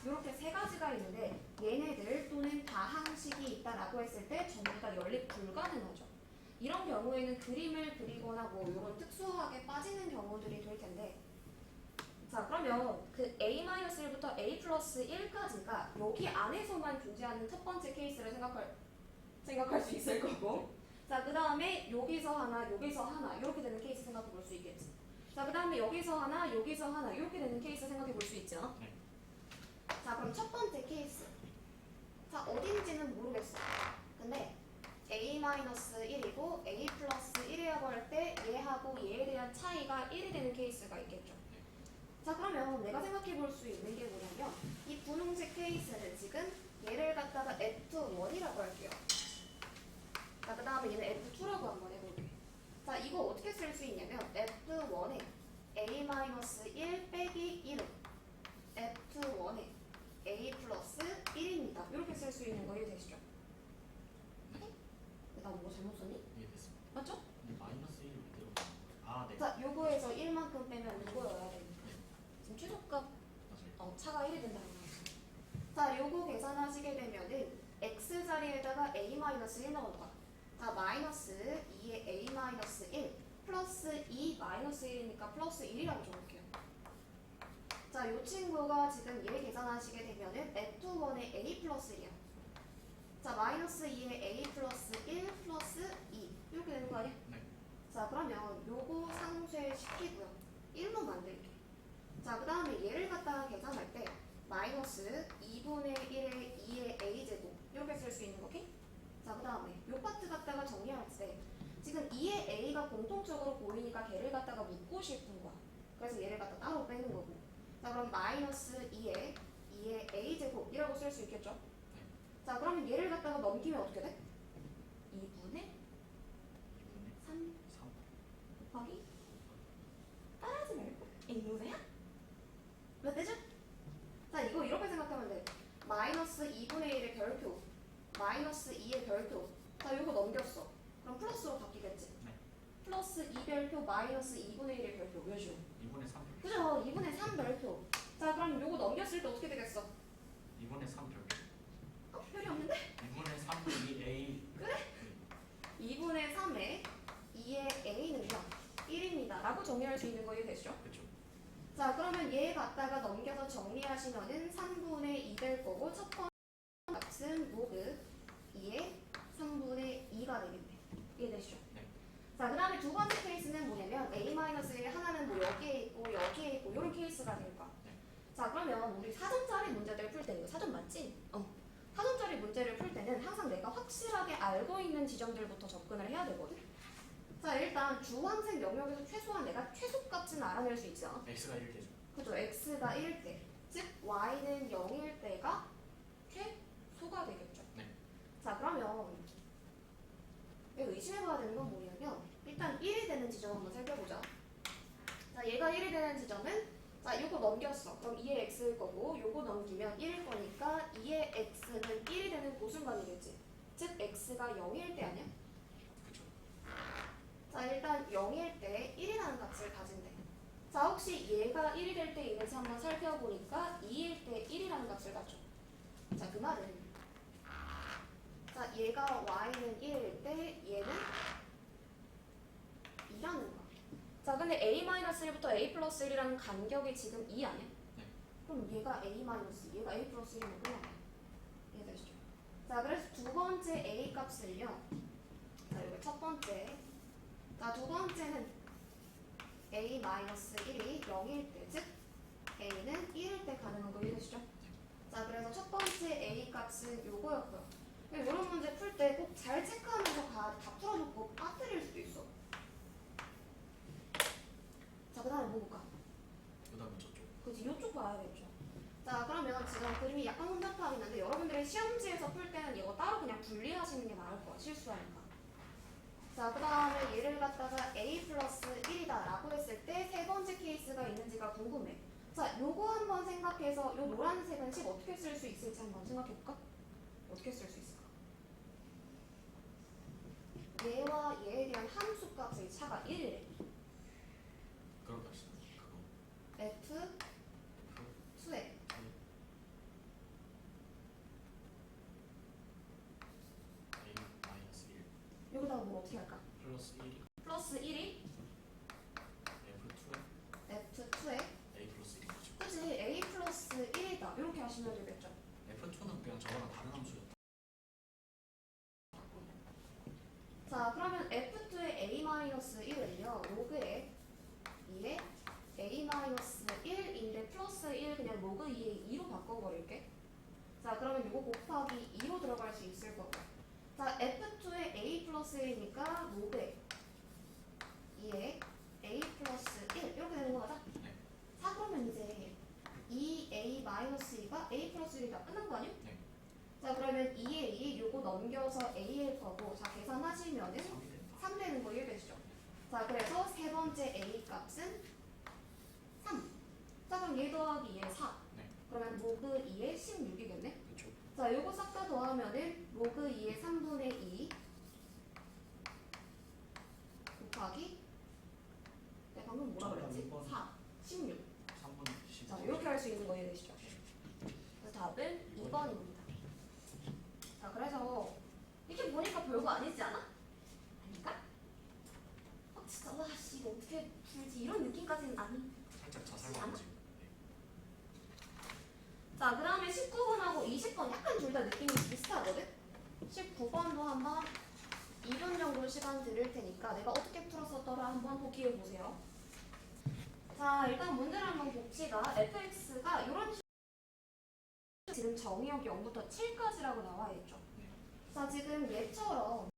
이렇게 세 가지가 있는데 얘네들 또는 다항식이 있다라고 했을 때 전부 다 연립 불가능하죠. 이런 경우에는 그림을 그리거나 뭐 이런 특수하게 빠지는 경우들이 될 텐데 자, 그러면 그 a-1부터 a 플러스 1까지가 여기 안에서만 존재하는 첫 번째 케이스를 생각할 수 있을 거고 자, 그 다음에 여기서 하나, 여기서 하나 이렇게 되는 케이스 생각해 볼 수 있겠지. 자, 그 다음에 여기서 하나, 여기서 하나 이렇게 되는 케이스 생각해 볼 수 있죠. 네. 자, 그럼 첫 번째 케이스. 자, 어딘지는 모르겠어. 근데 a-1이고 a 플러스 1이라고 할 때 얘하고 얘에 대한 차이가 1이 되는 케이스가 있겠죠. 자, 그러면 내가 생각해 볼 수 있는 게 뭐냐면 이 분홍색 케이스는 지금 얘를 갖다가 F1이라고 할게요. 자, 그 다음에 얘는 F2라고 한번 해볼게. 자, 이거 어떻게 쓸 수 있냐면 F1에 a-1 빼기 1은 F1에 a 플러스 1입니다. 이렇게 쓸 수 있는 거 이해되시죠? 네. 나 뭐 잘못 썼니? 이해됐습니다. 맞죠? 근데 마이너스 1이 왜 들어가요? 아, 네. 자, 요거에서 1만큼 빼면 이거여야 되니까. 지금 최소값 맞아요. 차가 1이 된다는 거지. 자, 요거 계산하시게 되면은 x 자리에다가 a-1 넣을 거야. 자, 마이너스 2에 a-1 플러스 2 마이너스 1이니까 플러스 1이라고 적을게요. 자, 요 친구가 지금 얘 계산하시게 되면은 f1에 a 플러스 1이야. 자, 마이너스 2에 a 플러스 1 플러스 2 이렇게 되는 거 아니야? 네. 자, 그러면 요거 상쇄시키고요. 1로 만들게. 자, 그 다음에 얘를 갖다가 계산할 때 마이너스 2분의 1에 2의 a제곱 이렇게 쓸 수 있는 거기? 자, 그 다음에 요 파트 갖다가 정리할 때 지금 2의 a가 공통적으로 보이니까 걔를 갖다가 묶고 싶은 거야. 그래서 얘를 갖다 따로 빼는 거고. 자, 그럼 마이너스 2의 a제곱이라고 쓸 수 있겠죠? 자, 그러면 얘를 갖다가 넘기면 어떻게 돼? 2분의 3 3 곱하기 따라하지 말고 앵무새야? 몇 대죠? 자, 이거 이렇게 생각하면 돼. 마이너스 2분의 1의 별표 마이너스 2의 별표. 자, 이거 넘겼어. 그럼 플러스로 바뀌겠지? 네. 플러스 2별표 마이너스 2분의 1의 별표 몇이요? 2분의 3 그죠? 2분의 3별표. 자, 그럼 요거 넘겼을 때 어떻게 되겠어? 2분의 3 별표 별이 없는데? 2분의 3 2a 2분의 3의 2의 a는요 1입니다 라고 정리할 수 있는 거 이해되시죠? 그쵸. 자, 그러면 얘 갖다가 넘겨서 정리하시면은 3분의 2 될 거고 첫 번째 값은 로그 2의 3분의 2가 되겠네. 이해되시죠? 네. 자, 그 다음에 두 번째 케이스는 뭐냐면 a-1 하나는 뭐 여기에 있고 여기에 있고 이런 케이스가 될 거야. 네. 자, 그러면 우리 사전짜리 문제들 풀 때 이거 사전 맞지? 사전짜리 문제를 풀 때는 항상 내가 확실하게 알고 있는 지점들부터 접근을 해야 되거든. 자, 일단 주황색 영역에서 최소한 내가 최소값은 알아낼 수 있어. x가 1되죠. 그죠? x가 1일 때, 즉 y는 0일 때가 최소가 되겠죠. 네. 자, 그러면 내가 의심해봐야 되는 건 뭐냐면 일단 1이 되는 지점 한번 살펴보자. 자, 얘가 1이 되는 지점은 자, 이거 넘겼어. 그럼 2의 x일 거고 요거 넘기면 1일 거니까 2의 x는 1이 되는 고순간이겠지. 즉 x가 0일 때 아니야? 그쵸. 자, 일단 0일 때 1이라는 값을 가진대. 자, 혹시 얘가 1이 될 때 있는지 한번 살펴보니까 2일 때 1이라는 값을 가져. 자, 그 말은 자, 얘가 y는 1일 때 얘는 2라는 거야. 자, 근데 a-1부터 a 플러스 1이라는 간격이 지금 2 아니야? 네. 그럼 얘가 a 마이너스 얘가 a 플러스 1이면 끝나네. 이해되시죠? 자, 그래서 두 번째 a 값을요. 자, 여기 첫 번째. 자, 두 번째는 a 마이너스 1이 0일 때, 즉 a는 1일 때 가능한 거 이해되시죠? 자, 그래서 첫 번째 a 값은 요거였고요. 이런 문제 풀 때 꼭 잘 체크하면서 다 풀어놓고 빠뜨릴 수도 있어. 자, 그 다음에 뭐 볼까? 그 다음에 저쪽. 그치, 이쪽 봐야겠죠. 자, 그러면 지금 그림이 약간 혼잡하긴 한데 여러분들이 시험지에서 풀 때는 이거 따로 그냥 분리하시는 게 나을 거야. 실수하니까. 자, 그 다음에 얘를 갖다가 a 플러스 1이다 라고 했을 때 세 번째 케이스가 있는지가 궁금해. 자, 요거 한번 생각해서 요 노란색은 식 어떻게 쓸 수 있을지 한번 생각해볼까? 어떻게 쓸 수 있을까? 얘와 얘에 대한 함수 값의 차가 1이래. 그런 값이다. 그거. f 수에 a 마이너스 1 여기다가 뭐 어떻게 할까? 플러스 1이 플러스 1이 f2에 f2에 a 플러스 1이죠. 그치 a 플러스 1이다 이렇게 하시면 되겠죠. f2는 그냥 저거랑 다른 함수였다. 자, 그러면 f2의 a-1을요 로그에 2에 a-1인데 플러스 1 그냥 로그 2에 2로 바꿔버릴게. 자, 그러면 이거 곱하기 2로 들어갈 수 있을 거고. 자, f2의 a 플러스 1이니까 로그에 2에 a 플러스 1 이렇게 되는 거 맞아? 네. 자, 그러면 이제 2a-2가 a 플러스 1이 다 끝난 거 아니야? 네. 자, 그러면 2에 2 요거 넘겨서 a일 거고 자, 계산하시면은 3이 된다. 3 되는 거 이해되시죠? 자, 그래서 세 번째 a 값은 3. 자, 그럼 얘 더하기 얘 4. 네. 그러면 로그 2에 16이겠네? 그쵸. 자, 요거 싹 다 더하면은 로그 2의 3분의 2 곱하기 내가 방금 뭐라 그랬지? 4, 16. 3분 10. 자, 이렇게 할 수 있는 거 이해되시죠? 그래서 답은 2번입니다. 자, 그래서 이렇게 보니까 별거 아니지 않아? 아닐까? 진짜 와, 씨, 이거 어떻게 풀지? 이런 느낌까지는 아니. 살짝 자살감지. 네. 자, 그 다음에 19번하고 20번 약간 둘 다 느낌이 비슷하거든? 19번도 한번 2분 정도 시간 드릴 테니까 내가 어떻게 풀었었더라 한번 보기해 보세요. 자, 일단 문제를 한번 봅시다. fx가 이런 식으로 지금 정의역이 0부터 7까지라고 나와 있죠. 네. 자, 지금 얘처럼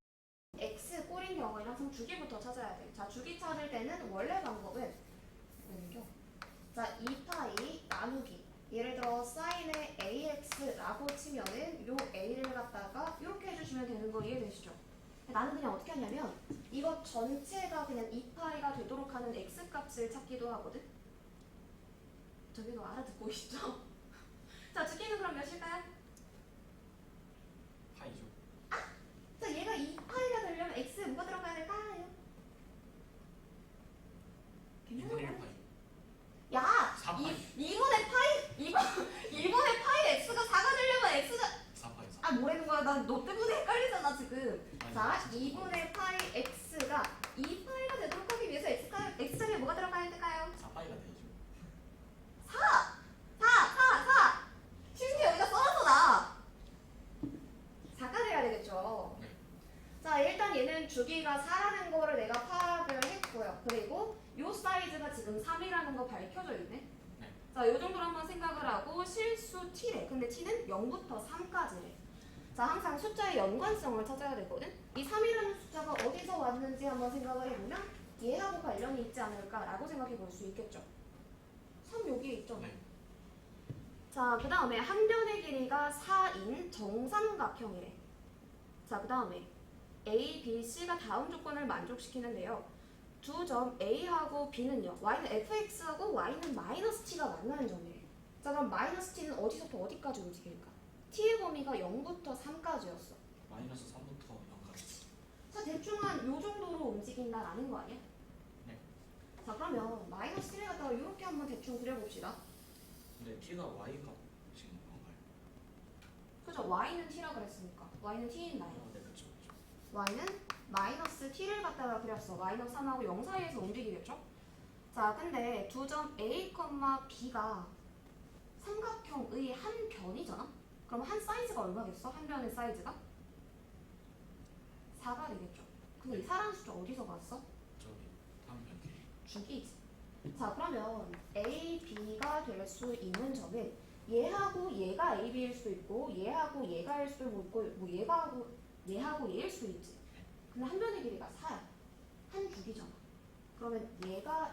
x 꼴인 경우에는 항상 주기부터 찾아야 돼. 자, 주기 찾을 때는 원래 방법은 옮겨. 자, 2파이 나누기. 예를 들어 사인의 AX라고 치면은 요 A를 갖다가 이렇게 해주시면 되는 거 이해되시죠? 나는 그냥 어떻게 하냐면 이거 전체가 그냥 2파이가 되도록 하는 X 값을 찾기도 하거든? 저기도 알아듣고 있죠? 자, 주기는 그럼 몇일까요? 파이죠. 자, 얘가 2파이가 되려면 X에 뭐가 들어가야 될까요? 괜찮은 2분의 1 거야? 파이. 야! 4파이. 2분의 파이, 2분의 파이 X가 4가 되려면 X가 4파이. 4. 아, 뭐라는 거야? 난 너 때문에 헷갈리잖아, 지금. 아니, 자, 진짜 2분의 파이 X가 2파이가 되도록 하기 위해서 X 자리에 뭐가 들어가야 될까요? 4파이가 되죠. 4! 심지어 여기가 써놨어, 나! 4가 돼야 되겠죠. 네. 자, 일단 얘는 주기가 4라는 거를 내가 파악을 했고요. 그리고 요 사이즈가 지금 3이라는 거 밝혀져 있네. 네. 자, 요 정도로 한번 생각을 하고 실수 t래. 근데 t는 0부터 3까지래. 자, 항상 숫자의 연관성을 찾아야 되거든. 이 3이라는 숫자가 어디서 왔는지 한번 생각을 해보면 얘하고 관련이 있지 않을까라고 생각해 볼 수 있겠죠. 3 여기에 있죠. 네. 자, 그 다음에 한 변의 길이가 4인 정삼각형이래. 자, 그 다음에 A, B, C가 다음 조건을 만족시키는데요. 두 점 A하고 B는요. Y는 fx하고 Y는 마이너스 t가 만나는 점이에요. 자, 그럼 마이너스 t는 어디서부터 어디까지 움직일까? t의 범위가 0부터 3까지였어. 마이너스 3부터 0까지. 자, 대충 한 요 정도로 움직인다라는 거 아니야? 네. 자, 그러면 마이너스 t를 갖다가 이렇게 한번 대충 그려봅시다. 근데 t가 y가 지금 건가요? 그죠? Y는 t라 그랬으니까. Y는 t인 나요. 네, 그렇죠. 그렇죠. Y는 마이너스 t를 갖다가 그렸어. 마이너스 3하고 0 사이에서 움직이겠죠? 자, 근데 두 점 A, B가 삼각형의 한 변이잖아? 그럼 한 사이즈가 얼마겠어? 한 변의 사이즈가? 4가 되겠죠. 근데 이 4라는 숫자 어디서 봤어? 저기 다음 변기. 주기지. 자, 그러면 A, B가 될 수 있는 점은 얘하고 얘가 A, B일 수도 있고 얘하고 얘가일 수도 있고 뭐 얘하고 얘일 수도 있지. 근데 한 변의 길이가 4야. 한 주기잖아. 그러면 얘가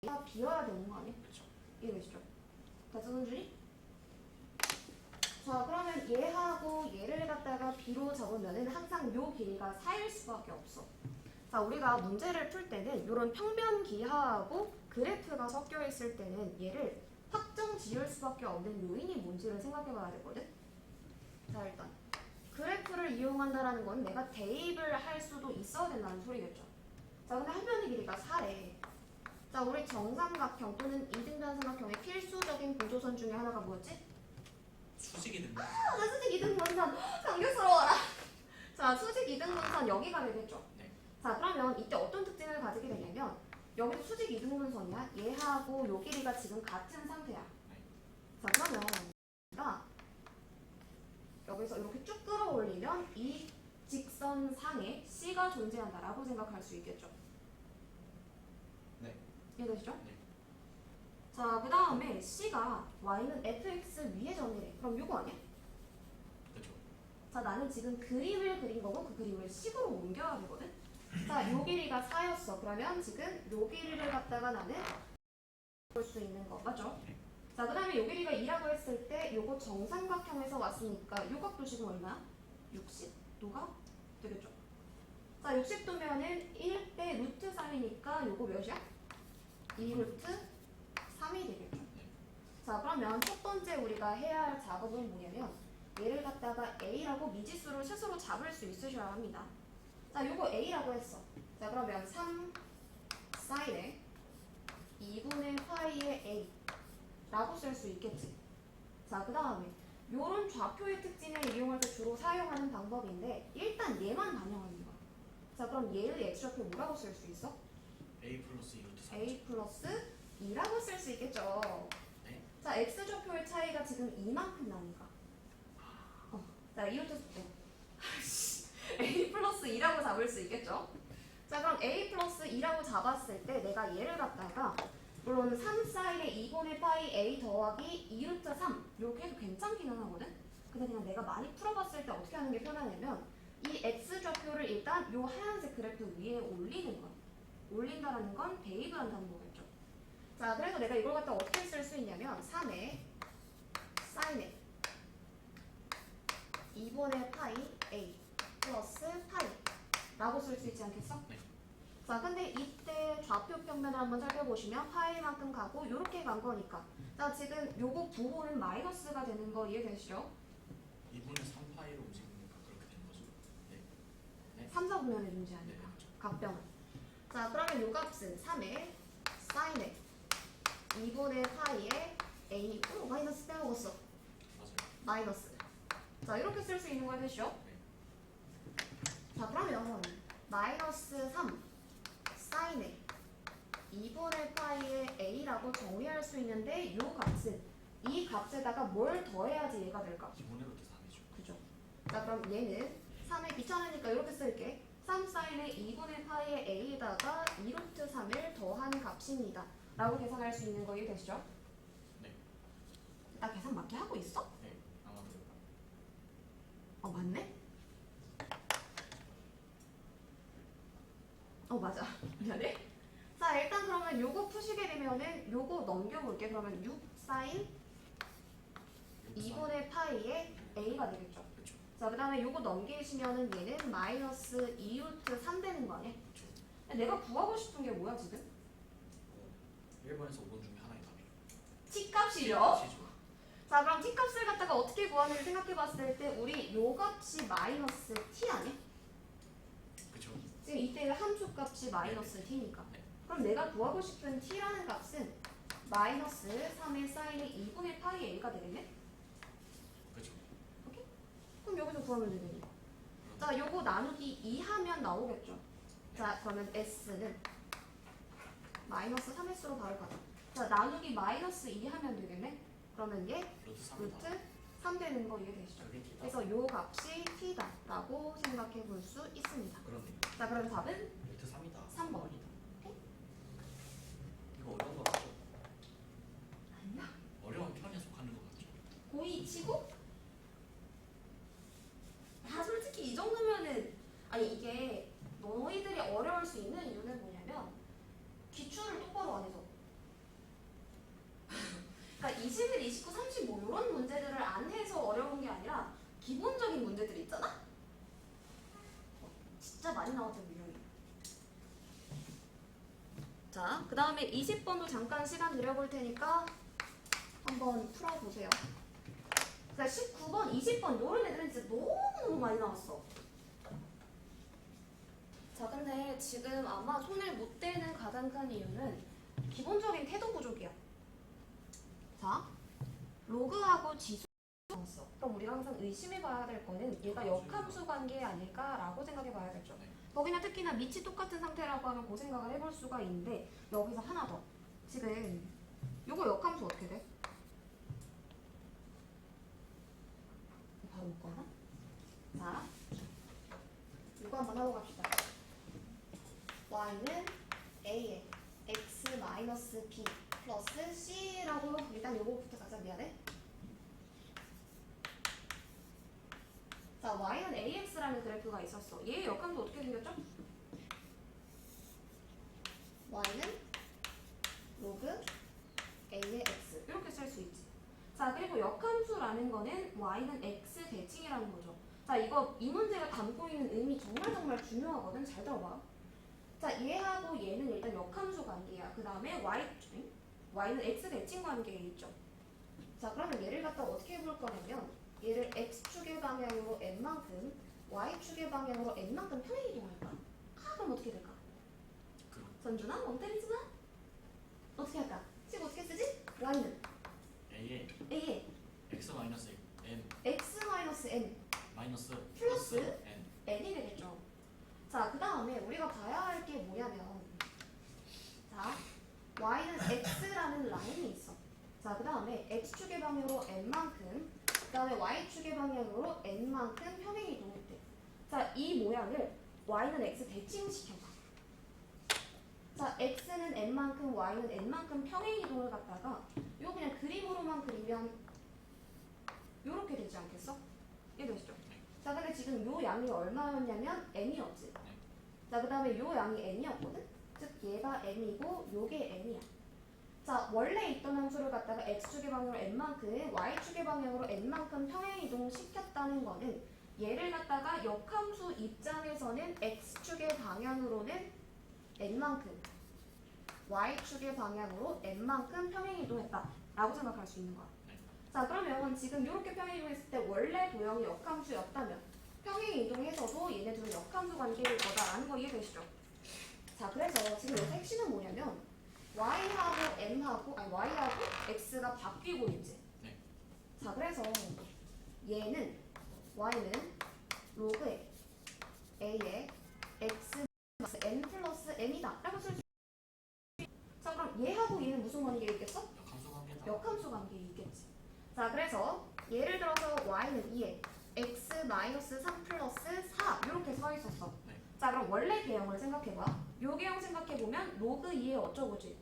A가 B여야 되는 거 아니야? 그렇죠. 이해되시죠? 자, 손준이? 자, 그러면 얘하고 얘를 갖다가 B로 잡으면은 항상 요 길이가 4일 수밖에 없어. 자, 우리가 문제를 풀 때는 이런 평변 기하하고 그래프가 섞여 있을 때는 얘를 확정 지을 수밖에 없는 요인이 뭔지를 생각해 봐야 되거든. 자, 일단 그래프를 이용한다라는 건 내가 대입을 할 수도 있어야 된다는 소리겠죠. 자, 근데 한 변의 길이가 4래. 자, 우리 정삼각형 또는 이등변 삼각형의 필수적인 보조선 중에 하나가 뭐였지? 수직이 된다. 아, 나 수직 이등분선 감격스러워라. 자, 수직 이등분선 여기가 되겠죠. 네. 자, 그러면 이때 어떤 특징을 가지게 되냐면 여기도 수직 이등분선이야. 얘하고 요 길이가 지금 같은 상태야. 네. 자, 그러면 우리가 여기서 이렇게 쭉 끌어올리면 이 직선상에 C가 존재한다라고 생각할 수 있겠죠. 네. 이해되시죠? 네. 자, 그 다음에 C가 Y는 fx 위에 점이래. 그럼 요거 아니야? 그렇죠. 자, 나는 지금 그림을 그린 거고 그 그림을 식으로 옮겨야 되거든? 자, 요 길이가 4였어. 그러면 지금 요 길이를 갖다가 나는 볼 수 있는 거. 맞죠? 네. 자, 그 다음에 요 길이가 2라고 했을 때 요거 정삼각형에서 왔으니까 요 각도 지금 얼마야? 60도가 되겠죠? 자, 60도면은 1대 루트 3이니까 요거 몇이야? 2루트 3이 되겠죠? 네. 자, 그러면 첫 번째 우리가 해야 할 작업은 뭐냐면 얘를 갖다가 A라고 미지수를 스스로 잡을 수 있으셔야 합니다. 자, 요거 A라고 했어. 자, 그러면 3 사인에 2분의 파이의 A 라고 쓸 수 있겠지. 자, 그 다음에 요런 좌표의 특징을 이용할 때 주로 사용하는 방법인데 일단 얘만 반영하는 거야. 자, 그럼 얘의 x좌표 뭐라고 쓸 수 있어? a 플러스 2루트 3. A 플러스 2라고 쓸 수 있겠죠. 네. 자, x좌표의 차이가 지금 이만큼 나니까. 자, 이것도 A 플러스 2라고 잡을 수 있겠죠. 자, 그럼 A 플러스 2라고 잡았을 때 내가 얘를 갖다가 물론 3 사인의 2분의 파이 A 더하기 2루트 3 이렇게 해도 괜찮기는 하거든. 근데 그냥 내가 많이 풀어봤을 때 어떻게 하는 게 편하냐면 이 x좌표를 일단 요 하얀색 그래프 위에 올리는 거야. 올린다라는 건 대입을 한다는 거겠죠. 자, 그래서 내가 이걸 갖다 어떻게 쓸 수 있냐면 3의 사인에 2분의 파이 a 플러스 파이 라고 쓸 수 있지 않겠어? 네. 자, 근데 이때 좌표 평면을 한번 살펴보시면 파이만큼 가고 이렇게 간 거니까 자, 지금 요거 부호는 마이너스가 되는 거 이해되시죠? 2분의 3파이로 움직이니까 그렇게 되는 거죠. 네. 3, 4분면에 네, 존재하니까 그렇죠. 각병은. 자, 그러면 요 값은 3의 사인에 2분의 파이에 a 마이너스 빼먹었어. 맞아요. 마이너스. 자, 이렇게 쓸 수 있는 거 되시죠? 네. 자, 그러면 마이너스 3 사인에 2분의 파이의 a라고 정의할 수 있는데 요 값은 이 값에다가 뭘 더해야지 얘가 될까? 기본의 루트 3이죠. 그죠? 자, 그럼 얘는 3에 귀찮으니까 이렇게 쓸게. 3 사인의 2분의 파이의 a에다가 2루트 3을 더한 값입니다. 라고 계산할 수 있는 거 이해되시죠? 네. 나 계산 맞게 하고 있어? 네. 아마도. 맞네? 맞아. 미안해. 자, 일단 그러면 요거 푸시게 되면은 요거 넘겨볼게. 그러면 6 사인 2분의 파이의 a가 되겠죠. 그렇죠. 자, 그 다음에 요거 넘기시면은 얘는 마이너스 2루트 3 되는 거 아니야? 그렇죠. 내가 구하고 싶은 게 뭐야 지금? 1번에서 5번 중에 하나의 답이에요. t값이죠? 시죠. 자, 그럼 t값을 갖다가 어떻게 구하는지 생각해봤을 때 우리 요 값이 마이너스 t 아니야? 그렇죠. 지금 이때 함수 값이 마이너스 t니까. 네. 그럼 내가 구하고 싶은 t라는 값은 마이너스 3의 사인의 2분의 파이 a가 되겠네? 그렇죠. 오케이? 그럼 여기서 구하면 되겠네. 자, 요거 나누기 2 하면 나오겠죠? 자, 그러면 s는 마이너스 3s로 바로 가자. 자, 나누기 마이너스 2 하면 되겠네? 그러면 얘 루트 3이다. 루트 3 되는 거 이해되시죠? 저게 T다. 그래서 요 값이 t다 라고 생각해 볼 수 있습니다. 그러네요. 자, 그럼 답은 루트 3이다. 3번이다. 이거 어려운 거 같죠? 아니야. 어려운 편에 속하는 거 같죠? 고2 치고? 솔직히 이 정도면은 아니 이게 너희들이 어려울 수 있는 이유는 뭐냐면 기출을 똑바로 안 해서 그러니까 21, 29, 30 뭐 이런 문제들을 안 해서 어려운 게 아니라 기본적인 문제들 있잖아? 진짜 많이 나왔던 유형이. 자, 그 다음에 20번도 잠깐 시간 드려볼 테니까 한번 풀어보세요. 자, 19번, 20번 요런 애들은 진짜 너무너무 많이 나왔어. 자, 근데 지금 아마 손을 못 대는 가장 큰 이유는 기본적인 태도 부족이야. 자, 로그하고 지수 나왔어. 그럼 우리가 항상 의심해봐야 될 거는 얘가 역함수 관계 아닐까라고 생각해봐야겠죠. 거기나 특히나 밑이 똑같은 상태라고 하면 그 생각을 해볼 수가 있는데 여기서 하나 더. 지금 요거 역함수 어떻게 돼? 바로 못 가나? 자, 이거 한번 하고 갑시다. y는 a에 x-b 플러스 c라고 일단 요거부터 가자. 미안해. 자, y는 ax라는 그래프가 있었어. 얘의 역함수 어떻게 생겼죠? y는 로그 a의 x 이렇게 쓸 수 있지. 자, 그리고 역함수라는 거는 y는 x 대칭이라는 거죠. 자, 이거 이 문제가 담고 있는 의미 정말 중요하거든. 잘 들어봐. 자, 얘하고 얘는 일단 역함수 관계야. 그 다음에 y는 x 대칭 관계에 있죠. 자, 그러면 얘를 갖다 어떻게 해볼 거냐면 얘를 x축의 방향으로 n만큼 y축의 방향으로 n만큼 평행 이동할까? 그럼 어떻게 될까? 선준아, 멍 때리지 마. 어떻게 할까? 식 어떻게 쓰지? y는 A에 a에 x 마이너스 n x-n 마이너스 플러스 n. n이 되겠죠. 자, 그 다음에 우리가 봐야 할 게 뭐냐면 자, y는 x라는 라인이 있어. 자, 그 다음에 x축의 방향으로 n만큼 그 다음에 y축의 방향으로 n만큼 평행 이동했대. 자, 이 모양을 y는 x 대칭시켜봐. 자, x는 n만큼 y는 n만큼 평행 이동을 갖다가 이거 그냥 그림으로만 그리면 요렇게 되지 않겠어? 이해되시죠? 자, 근데 지금 요 양이 얼마였냐면 n이었지. 자, 그 다음에 요 양이 n이었거든? 즉 얘가 n이고 요게 n이야. 자, 원래 있던 함수를 갖다가 x축의 방향으로 n만큼, y축의 방향으로 n만큼 평행 이동시켰다는 거는 얘를 갖다가 역함수 입장에서는 x축의 방향으로는 n만큼, y축의 방향으로 n만큼 평행 이동했다 라고 생각할 수 있는 거야. 자, 그러면 지금 이렇게 평행 이동했을 때 원래 도형이 역함수였다면 평행 이동해서도 얘네 둘은 역함수 관계일 거다라는 거 이해되시죠? 자, 그래서 지금 여기서 핵심은 뭐냐면 y하고 m하고 아니 y하고 x가 바뀌고 있지. 네. 자, 그래서 얘는 y는 로그 a의 x n 플러스 m이다 라고 쓸 수. 자, 그럼 얘하고 얘는 무슨 관계에 있겠어? 역함수 관계다. 역함수 관계에 있겠지. 자, 그래서 예를 들어서 y는 2에 x 마이너스 3 플러스 4 이렇게 서 있었어. 네. 자, 그럼 원래 개형을 생각해봐. 요 개형 생각해보면 로그 2에 어쩌고지.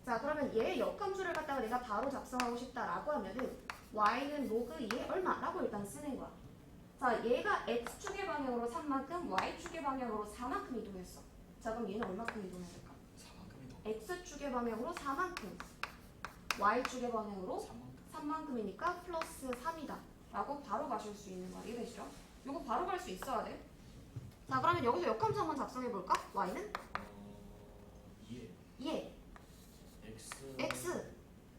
자, 그러면 얘 역함수를 갖다가 내가 바로 작성하고 싶다라고 하면은 y는 로그 2에 얼마라고 일단 쓰는 거야. 자, 얘가 x축의 방향으로 3만큼, y축의 방향으로 4만큼 이동했어. 자, 그럼 얘는 얼마큼 이동해야 될까? 4만큼 이동. x축의 방향으로 4만큼, y축의 방향으로 3만큼. 3만큼이니까 플러스 3이다 라고 바로 가실 수 있는 거야. 이해되시죠? 이거 바로 갈 수 있어야 돼. 자, 그러면 여기서 역함수 한번 작성해볼까? y는 2에 2에 x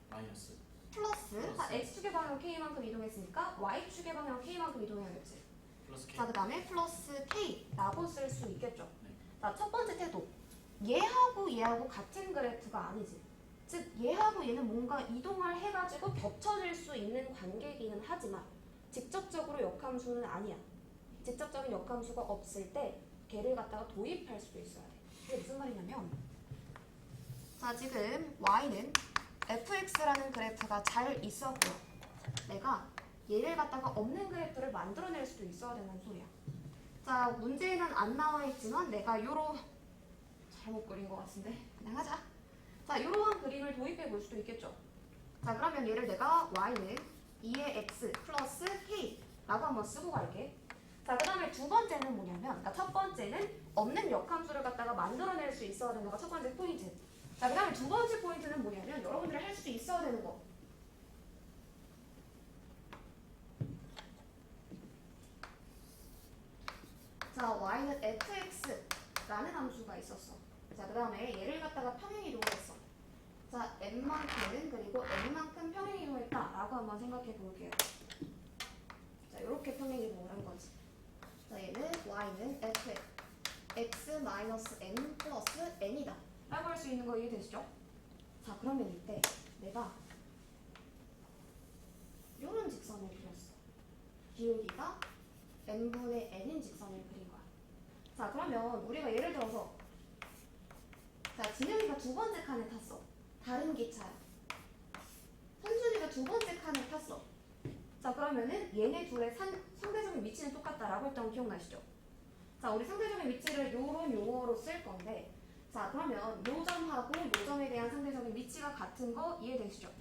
마이너스 플러스 x축의 방향으로 k만큼 이동했으니까 y축의 방향으로 k만큼 이동해야겠지. 플러스 K. 자, 그 다음에 플러스 k라고 쓸 수 있겠죠. 네. 자, 첫 번째 태도. 얘하고 같은 그래프가 아니지. 즉 얘하고 얘는 뭔가 이동을 해가지고 겹쳐질 수 있는 관계이기는 하지만 직접적으로 역함수는 아니야. 직접적인 역함수가 없을 때 걔를 갖다가 도입할 수도 있어야 돼. 이게 무슨 말이냐면 자, 지금 y는 fx라는 그래프가 잘 있었고요. 내가 얘를 갖다가 없는 그래프를 만들어낼 수도 있어야 되는 소리야. 자, 문제에는 안 나와 있지만 내가 잘못 그린 것 같은데 그냥 하자. 자, 이러한 그림을 도입해 볼 수도 있겠죠. 자, 그러면 얘를 내가 y는 2의 x 플러스 k라고 한번 쓰고 갈게. 자, 그 다음에 두 번째는 뭐냐면, 그러니까 첫 번째는 없는 역함수를 갖다가 만들어낼 수 있어야 되는 거가 첫 번째 포인트. 자, 그 다음에 두 번째 포인트는 뭐냐면 여러분들이 할 수 있어야 되는 거. 자, y는 fx라는 함수가 있었어. 자, 그 다음에 얘를 갖다가 평행 이동을 했어. 자, n만큼 그리고 n만큼 평행 이동했다라고 한번 생각해 볼게요. 자, 이렇게 평행 이동을 한 거지. 자, 얘는 y는 x-n 플러스 n이다 라고 할 수 있는 거 이해되시죠? 자, 그러면 이때 내가 요런 직선을 그렸어. 기울기가 n분의 n인 직선을 그린 거야. 자, 그러면 우리가 예를 들어서 자, 진영이가 두 번째 칸에 탔어. 다른 기차야. 선준이가 두 번째 칸에 탔어. 자, 그러면은 얘네 둘의 상대적인 위치는 똑같다라고 했던 거 기억나시죠? 자, 우리 상대적인 위치를 요런 용어로 쓸 건데 자, 그러면 요 점하고 요 점에 대한 상대적인 위치가 같은 거 이해되시죠?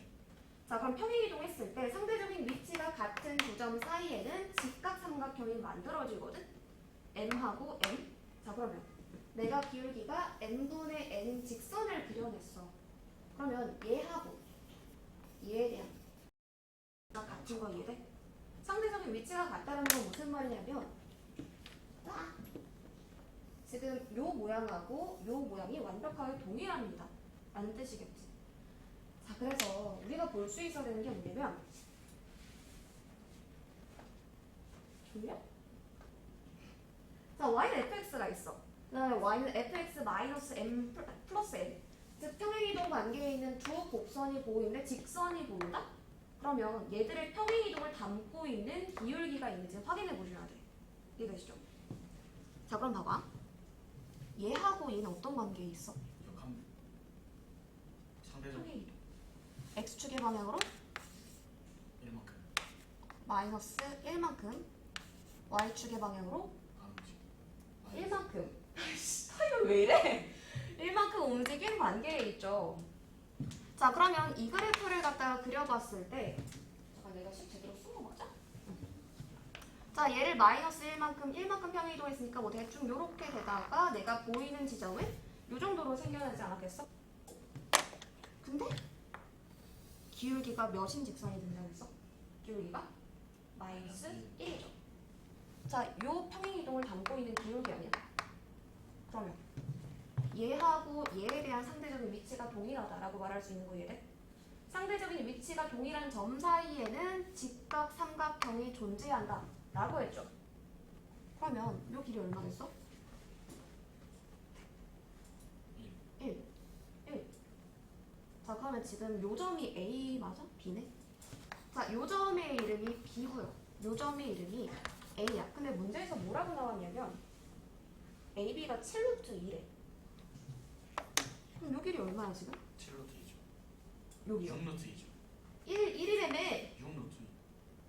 자, 그럼 평행 이동했을 때 상대적인 위치가 같은 두 점 사이에는 직각삼각형이 만들어지거든? m하고 n. 자, 그러면 내가 기울기가 n분의 n 직선을 그려냈어. 그러면 얘하고 얘에 대한 같은 거 이해돼? 상대적인 위치가 같다는 건 무슨 말이냐면 딱 지금 요 모양하고 요 모양이 완벽하게 동일합니다 라는 뜻이겠지. 자, 그래서 우리가 볼 수 있어야 되는 게 뭐냐면 졸려? 자, y는 fx가 있어. 그 다음에 y는 fx 마이너스 m 플러스 n. 즉 평행이동 관계에 있는 두 곡선이 보이는데 직선이 보인다? 그러면 얘들의 평행이동을 담고 있는 기울기가 있는지 확인해 보셔야 돼. 이해되시죠? 자, 그럼 봐봐. 얘하고 얘는 어떤 관계에 있어? 역함 상대적 평행이동. x축의 방향으로 1만큼 마이너스 1만큼, y축의 방향으로 나누지 1만큼. 스타일은 왜 이래? 1만큼 움직인 관계에 있죠. 자, 그러면 이 그래프를 갖다가 그려봤을 때 잠깐 내가 식 제대로 쓴 거 맞아? 응. 자, 얘를 마이너스 1만큼 평행 이동했으니까 뭐 대충 요렇게 되다가 내가 보이는 지점은 요 정도로 생겨나지 않았겠어? 근데 기울기가 몇인 직선이 된다고 했어? 기울기가 마이너스 1이죠. 자, 요 평행이동을 담고 있는 기울기 아니야? 그러면 얘하고 얘에 대한 상대적인 위치가 동일하다라고 말할 수 있는 거 이해돼? 상대적인 위치가 동일한 점 사이에는 직각 삼각형이 존재한다 라고 했죠. 그러면 요 길이 얼마 됐어? 1. 자, 그러면 지금 요 점이 A 맞아? B네? 자, 요 점의 이름이 B고요. 요 점의 이름이 A야. 근데 문제에서 뭐라고 나왔냐면 AB가 7루트 2래. 그럼 요 길이 얼마야 지금? 7루트 2죠. 여기요. 6루트 2죠. 1이라며. 6루트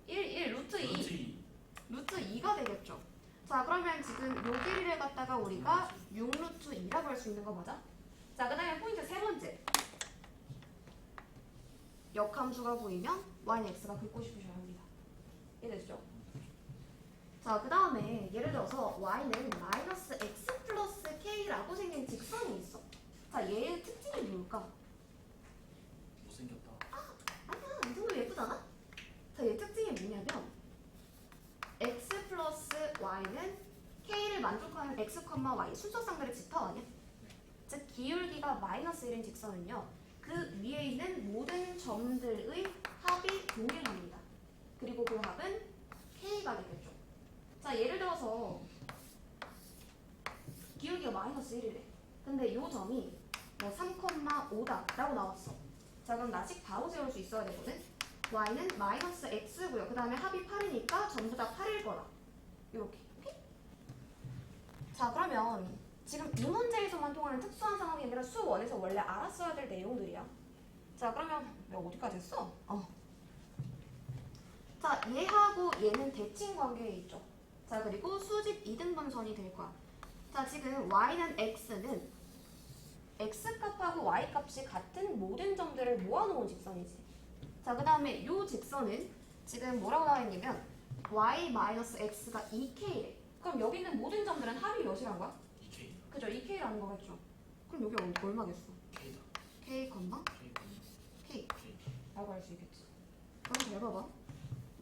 1 루트 2. 루트 2. 루트 2가 되겠죠. 자, 그러면 지금 요 길이를 갖다가 우리가 6루트 2라고 할 수 있는 거 맞아? 자, 그 다음에 포인트 세 번째. 역함수가 보이면 y는 x가 긋고 싶으셔야 합니다. 이해되시죠? 자, 그 다음에 예를 들어서 y는 마이너스 x 플러스 k라고 생긴 직선이 있어. 자, 얘의 특징이 뭘까? 못생겼다. 아니야, 이 정도 예쁘잖아? 자, 얘 특징이 뭐냐면 x 플러스 y는 k를 만족하는 x, y 순서상들의 집합 아니야? 즉 기울기가 마이너스 1인 직선은요, 그 위에 있는 모든 점들의 합이 동일합니다. 그리고 그 합은 k가 되겠죠. 자, 예를 들어서 기울기가 마이너스 1이래. 근데 이 점이 뭐 3,5다 라고 나왔어. 자, 그럼 나씩 바로 세울 수 있어야 되거든. y는 마이너스 x고요. 그 다음에 합이 8이니까 전부 다 8일 거라. 이렇게. 오케이? 자, 그러면 지금 이 문제에서만 통하는 특수한 상황이 아니라 수원에서 원래 알았어야 될 내용들이야. 자, 그러면 야, 어디까지 했어? 자, 얘하고 얘는 대칭 관계에 있죠. 자, 그리고 수직 이등분선이 될 거야. 자, 지금 y는 x는 x값하고 y값이 같은 모든 점들을 모아놓은 직선이지. 자, 그 다음에 이 직선은 지금 뭐라고 나와있냐면 y-x가 2k래. 그럼 여기 있는 모든 점들은 합이 몇이란 거야? 2K. 그죠? 2k라는 거겠죠. 그럼 여기 얼마겠어? K다. k, K. k K. 라고 할 수 있겠지. 그럼 잘 봐봐.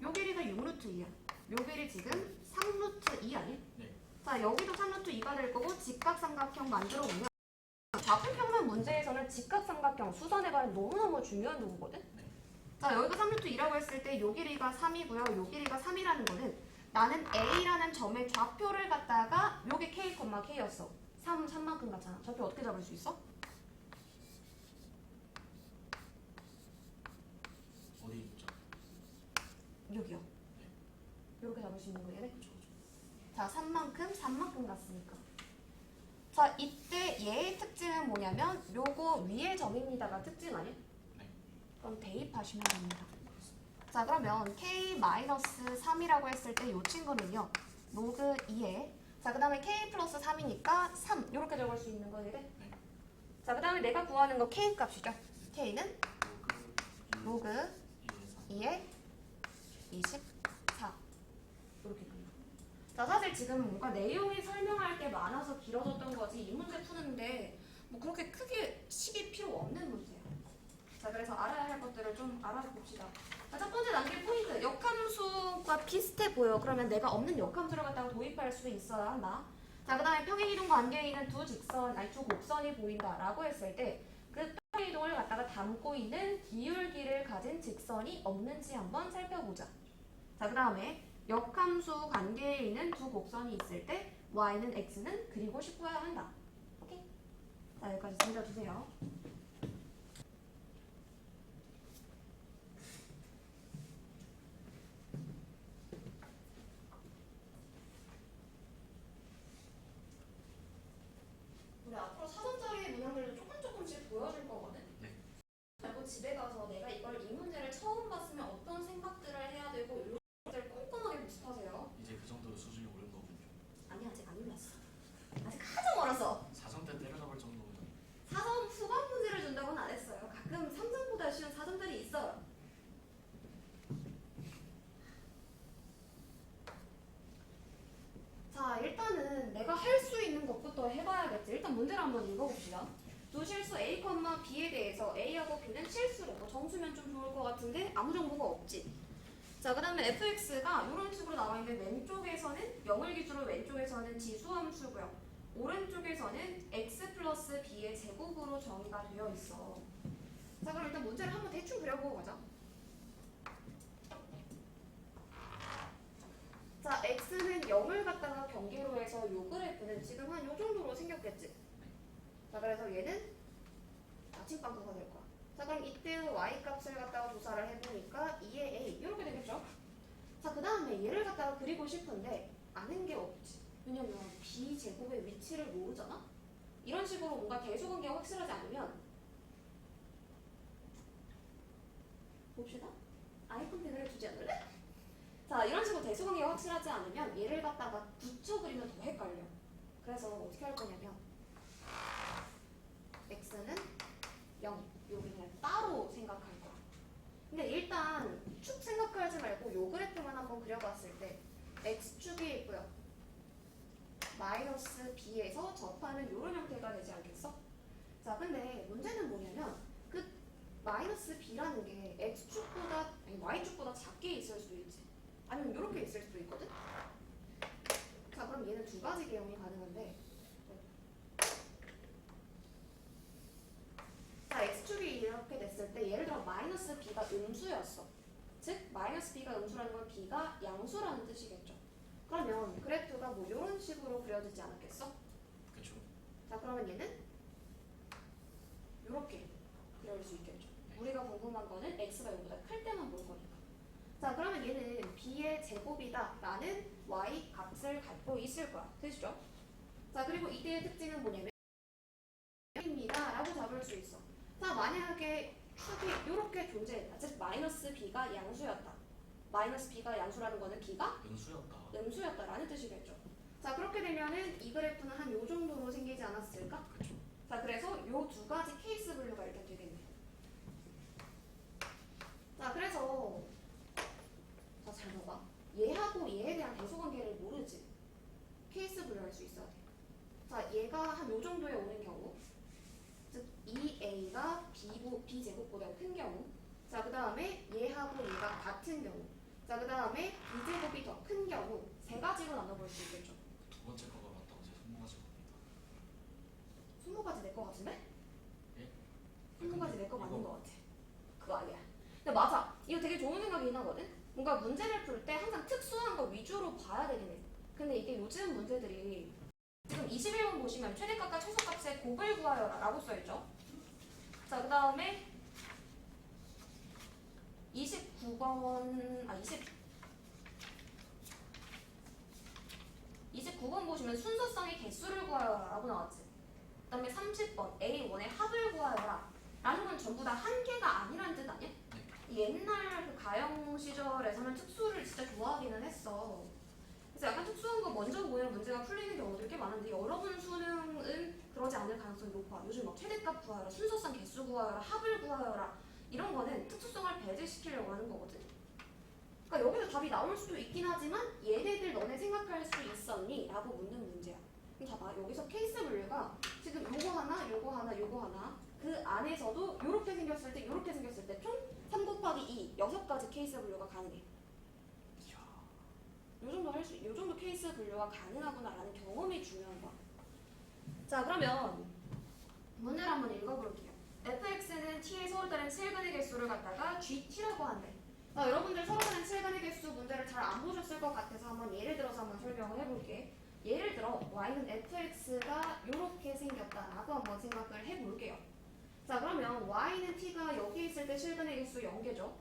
요 길이가 6루트 2야. 요 길이 지금 3루트 2 아니? 네. 자, 여기도 3루트 2가 될 거고 직각삼각형 만들어 보면 좌표평면 문제에서는 직각삼각형 수선에 관한 너무너무 중요한 도구거든? 네. 자, 여기가 3루트 2라고 했을 때 요 길이가 3이고요. 요 길이가 3이라는 거는 나는 A라는 점의 좌표를 갖다가 요게 K, K였어. 3만큼 같잖아. 좌표 어떻게 잡을 수 있어? 어디 있죠? 여기요. 네. 이렇게 잡을 수 있는 거예요. 그렇죠. 자, 3만큼 갔으니까. 자, 이때 얘의 특징은 뭐냐면 요거 위의 점입니다가 특징 아니야? 네. 그럼 대입하시면 됩니다. 자, 그러면 k-3이라고 했을 때 요 친구는요, 로그 2에, 자, 그 다음에 k 플러스 3이니까 3 이렇게 적을 수 있는 거지. 네. 자, 그 다음에 내가 구하는 거 k 값이죠. k는 로그 2에 24 이렇게 끝나. 자, 사실 지금 뭔가 내용이 설명할 게 많아서 길어졌던 거지 이 문제 푸는데 뭐 그렇게 크게 시기 필요 없는 문제야. 자, 그래서 알아야 할 것들을 좀 알아봅시다. 자, 첫 번째 단계 포인트. 역함수가 비슷해 보여. 그러면 내가 없는 역함수를 갖다가 도입할 수 있어야 한다. 자, 그 다음에 평행이동 관계에 있는 두 곡선이 보인다라고 했을 때 그 평행이동을 갖다가 담고 있는 기울기를 가진 직선이 없는지 한번 살펴보자. 자, 그 다음에 역함수 관계에 있는 두 곡선이 있을 때 y는 x는 그리고 싶어야 한다. 오케이? 자, 여기까지 들려주세요. 우리 앞으로 사전자료의 문항들도 조금씩 보여줄 거거든? 네. 그리고 집에 가서 내가 이 문제를 처음 봤으면 어떤 생각들을 해야 되고 이런 것들을 꼼꼼하게 복습하세요. 이제 그 정도로 수준이 오른 거군요. 아니, 아직 안 올랐어. 아직 한참 멀었어. 사전 때 때려잡을 정도면 사전 수강 두 실수 A, B에 대해서 A하고 B는 실수래. 뭐 정수면 좀 좋을 것 같은데 아무 정보가 없지. 자, 그 다음에 fx가 이런 식으로 나와 있는데 왼쪽에서는 0을 기준으로 왼쪽에서는 지수함수고요. 오른쪽에서는 x 플러스 b의 제곱으로 정의가 되어 있어. 자, 그럼 일단 문제를 한번 대충 그려보고 가자. 자, x는 0을 갖다가 경계로 해서 요 그래프는 지금 한 요 정도로 생겼겠지. 자, 그래서 얘는 나침반도가 될 거야. 자, 그럼 이때 y 값을 갖다가 조사를 해보니까 2의 a 이렇게 되겠죠. 자, 그 다음에 얘를 갖다가 그리고 싶은데 아는 게 없지. 왜냐면 b 제곱의 위치를 모르잖아. 이런 식으로 뭔가 대소관계가 확실하지 않으면 봅시다. 아이 컨택을 해주지 않을래? 자, 이런 식으로 대소관계가 확실하지 않으면 얘를 갖다가 붙여 그리면 더 헷갈려. 그래서 어떻게 할 거냐면 x는 0, 여기 그냥 따로 생각할 거야. 근데 일단 축 생각하지 말고 요 그래프만 한번 그려봤을 때 x축이 있고요. 마이너스 b에서 접하는 요런 형태가 되지 않겠어? 자, 근데 문제는 뭐냐면 그 마이너스 b라는 게 x축보다 아니 y축보다 작게 있을 수도 있지. 아니면 이렇게 있을 수도 있거든. 자, 그럼 얘는 두 가지 개형이 가능한데, 자, x축이 이렇게 됐을 때 예를 들어 마이너스 b가 음수였어. 즉 마이너스 b가 음수라는 건 b가 양수라는 뜻이겠죠. 그러면 그래프가 뭐 이런 식으로 그려지지 않았겠어? 그쵸. 자, 그러면 얘는 이렇게 그릴 수 있겠죠. 우리가 궁금한 거는 x가 0보다 클 때만 볼 거니까. 자, 그러면 얘는 b의 제곱이다 라는 y 값을 갖고 있을 거야. 되시죠? 자, 그리고 이때의 특징은 뭐냐면 입니다 라고 잡을 수 있어. 자, 만약에 축이 이렇게 존재했다. 즉 마이너스 b가 양수였다. 마이너스 b가 양수라는 거는 b가 음수였다. 음수였다라는 뜻이겠죠. 자, 그렇게 되면은 이 그래프는 한 요 정도로 생기지 않았을까? 그쵸. 자, 그래서 요 두 가지 케이스 분류가 일단 되겠네. 자, 그래서 자, 잘 봐봐. 얘하고 얘에 대한 대소관계를 모르지. 케이스 분류할 수 있어야 돼. 자, 얘가 한 요 정도에 오는 경우, 즉 2a가 b제곱보다 큰 경우, 자, 그 다음에 얘하고 얘가 같은 경우, 자, 그 다음에 b제곱이 더 큰 경우, 세 가지로 나눠볼 수 있겠죠. 두 번째 거가 맞다고 제가 손모가지 겁니다. 20가지 내 거 같은데? 예? 20가지 내 거 맞는 이거 거 같아. 그거 아니야. 근데 맞아. 이거 되게 좋은 생각이긴 하거든? 뭔가 문제를 풀 때 항상 특수한 거 위주로 봐야 되긴 해. 근데 이게 요즘 문제들이 지금 21번 보시면 최대값과 최소값의 곱을 구하여라 라고 써있죠. 자, 그 다음에 29번 보시면 순서상의 개수를 구하여라 라고 나왔지. 그 다음에 30번 A1의 합을 구하여라 라는 건 전부 다 한 개가 아니란 뜻 아니야? 옛날 그 가형 시절에서는 특수를 진짜 좋아하기는 했어. 그래서 약간 특수한 거 먼저 보이는 문제가 풀리는 경우들이 꽤 많은데 여러분 수능은 그러지 않을 가능성이 높아. 요즘 막 최대값 구하여라, 순서상 개수 구하여라, 합을 구하여라 이런 거는 특수성을 배제시키려고 하는 거거든. 그러니까 여기서 답이 나올 수도 있긴 하지만 얘네들 너네 생각할 수 있었니? 라고 묻는 문제야. 그럼 봐봐. 여기서 케이스 분류가 지금 요거 하나, 요거 하나, 요거 하나 그 안에서도 요렇게 생겼을 때, 요렇게 생겼을 때 총 3 곱하기 2, 6가지 케이스 분류가 가능해. 요 정도 케이스 분류가 가능하구나라는 경험이 중요한 거야. 자, 그러면 문제를 한번 읽어볼게요. fx는 t의 서로 다른 7근의 개수를 갖다가 gt라고 한대. 자, 여러분들 서로 다른 7근의 개수 문제를 잘 안 보셨을 것 같아서 한번 예를 들어서 한번 설명을 해볼게. 예를 들어 y는 fx가 이렇게 생겼다라고 한번 생각을 해볼게요. 자, 그러면 y는 t가 여기 있을 때 7근의 개수 0개죠.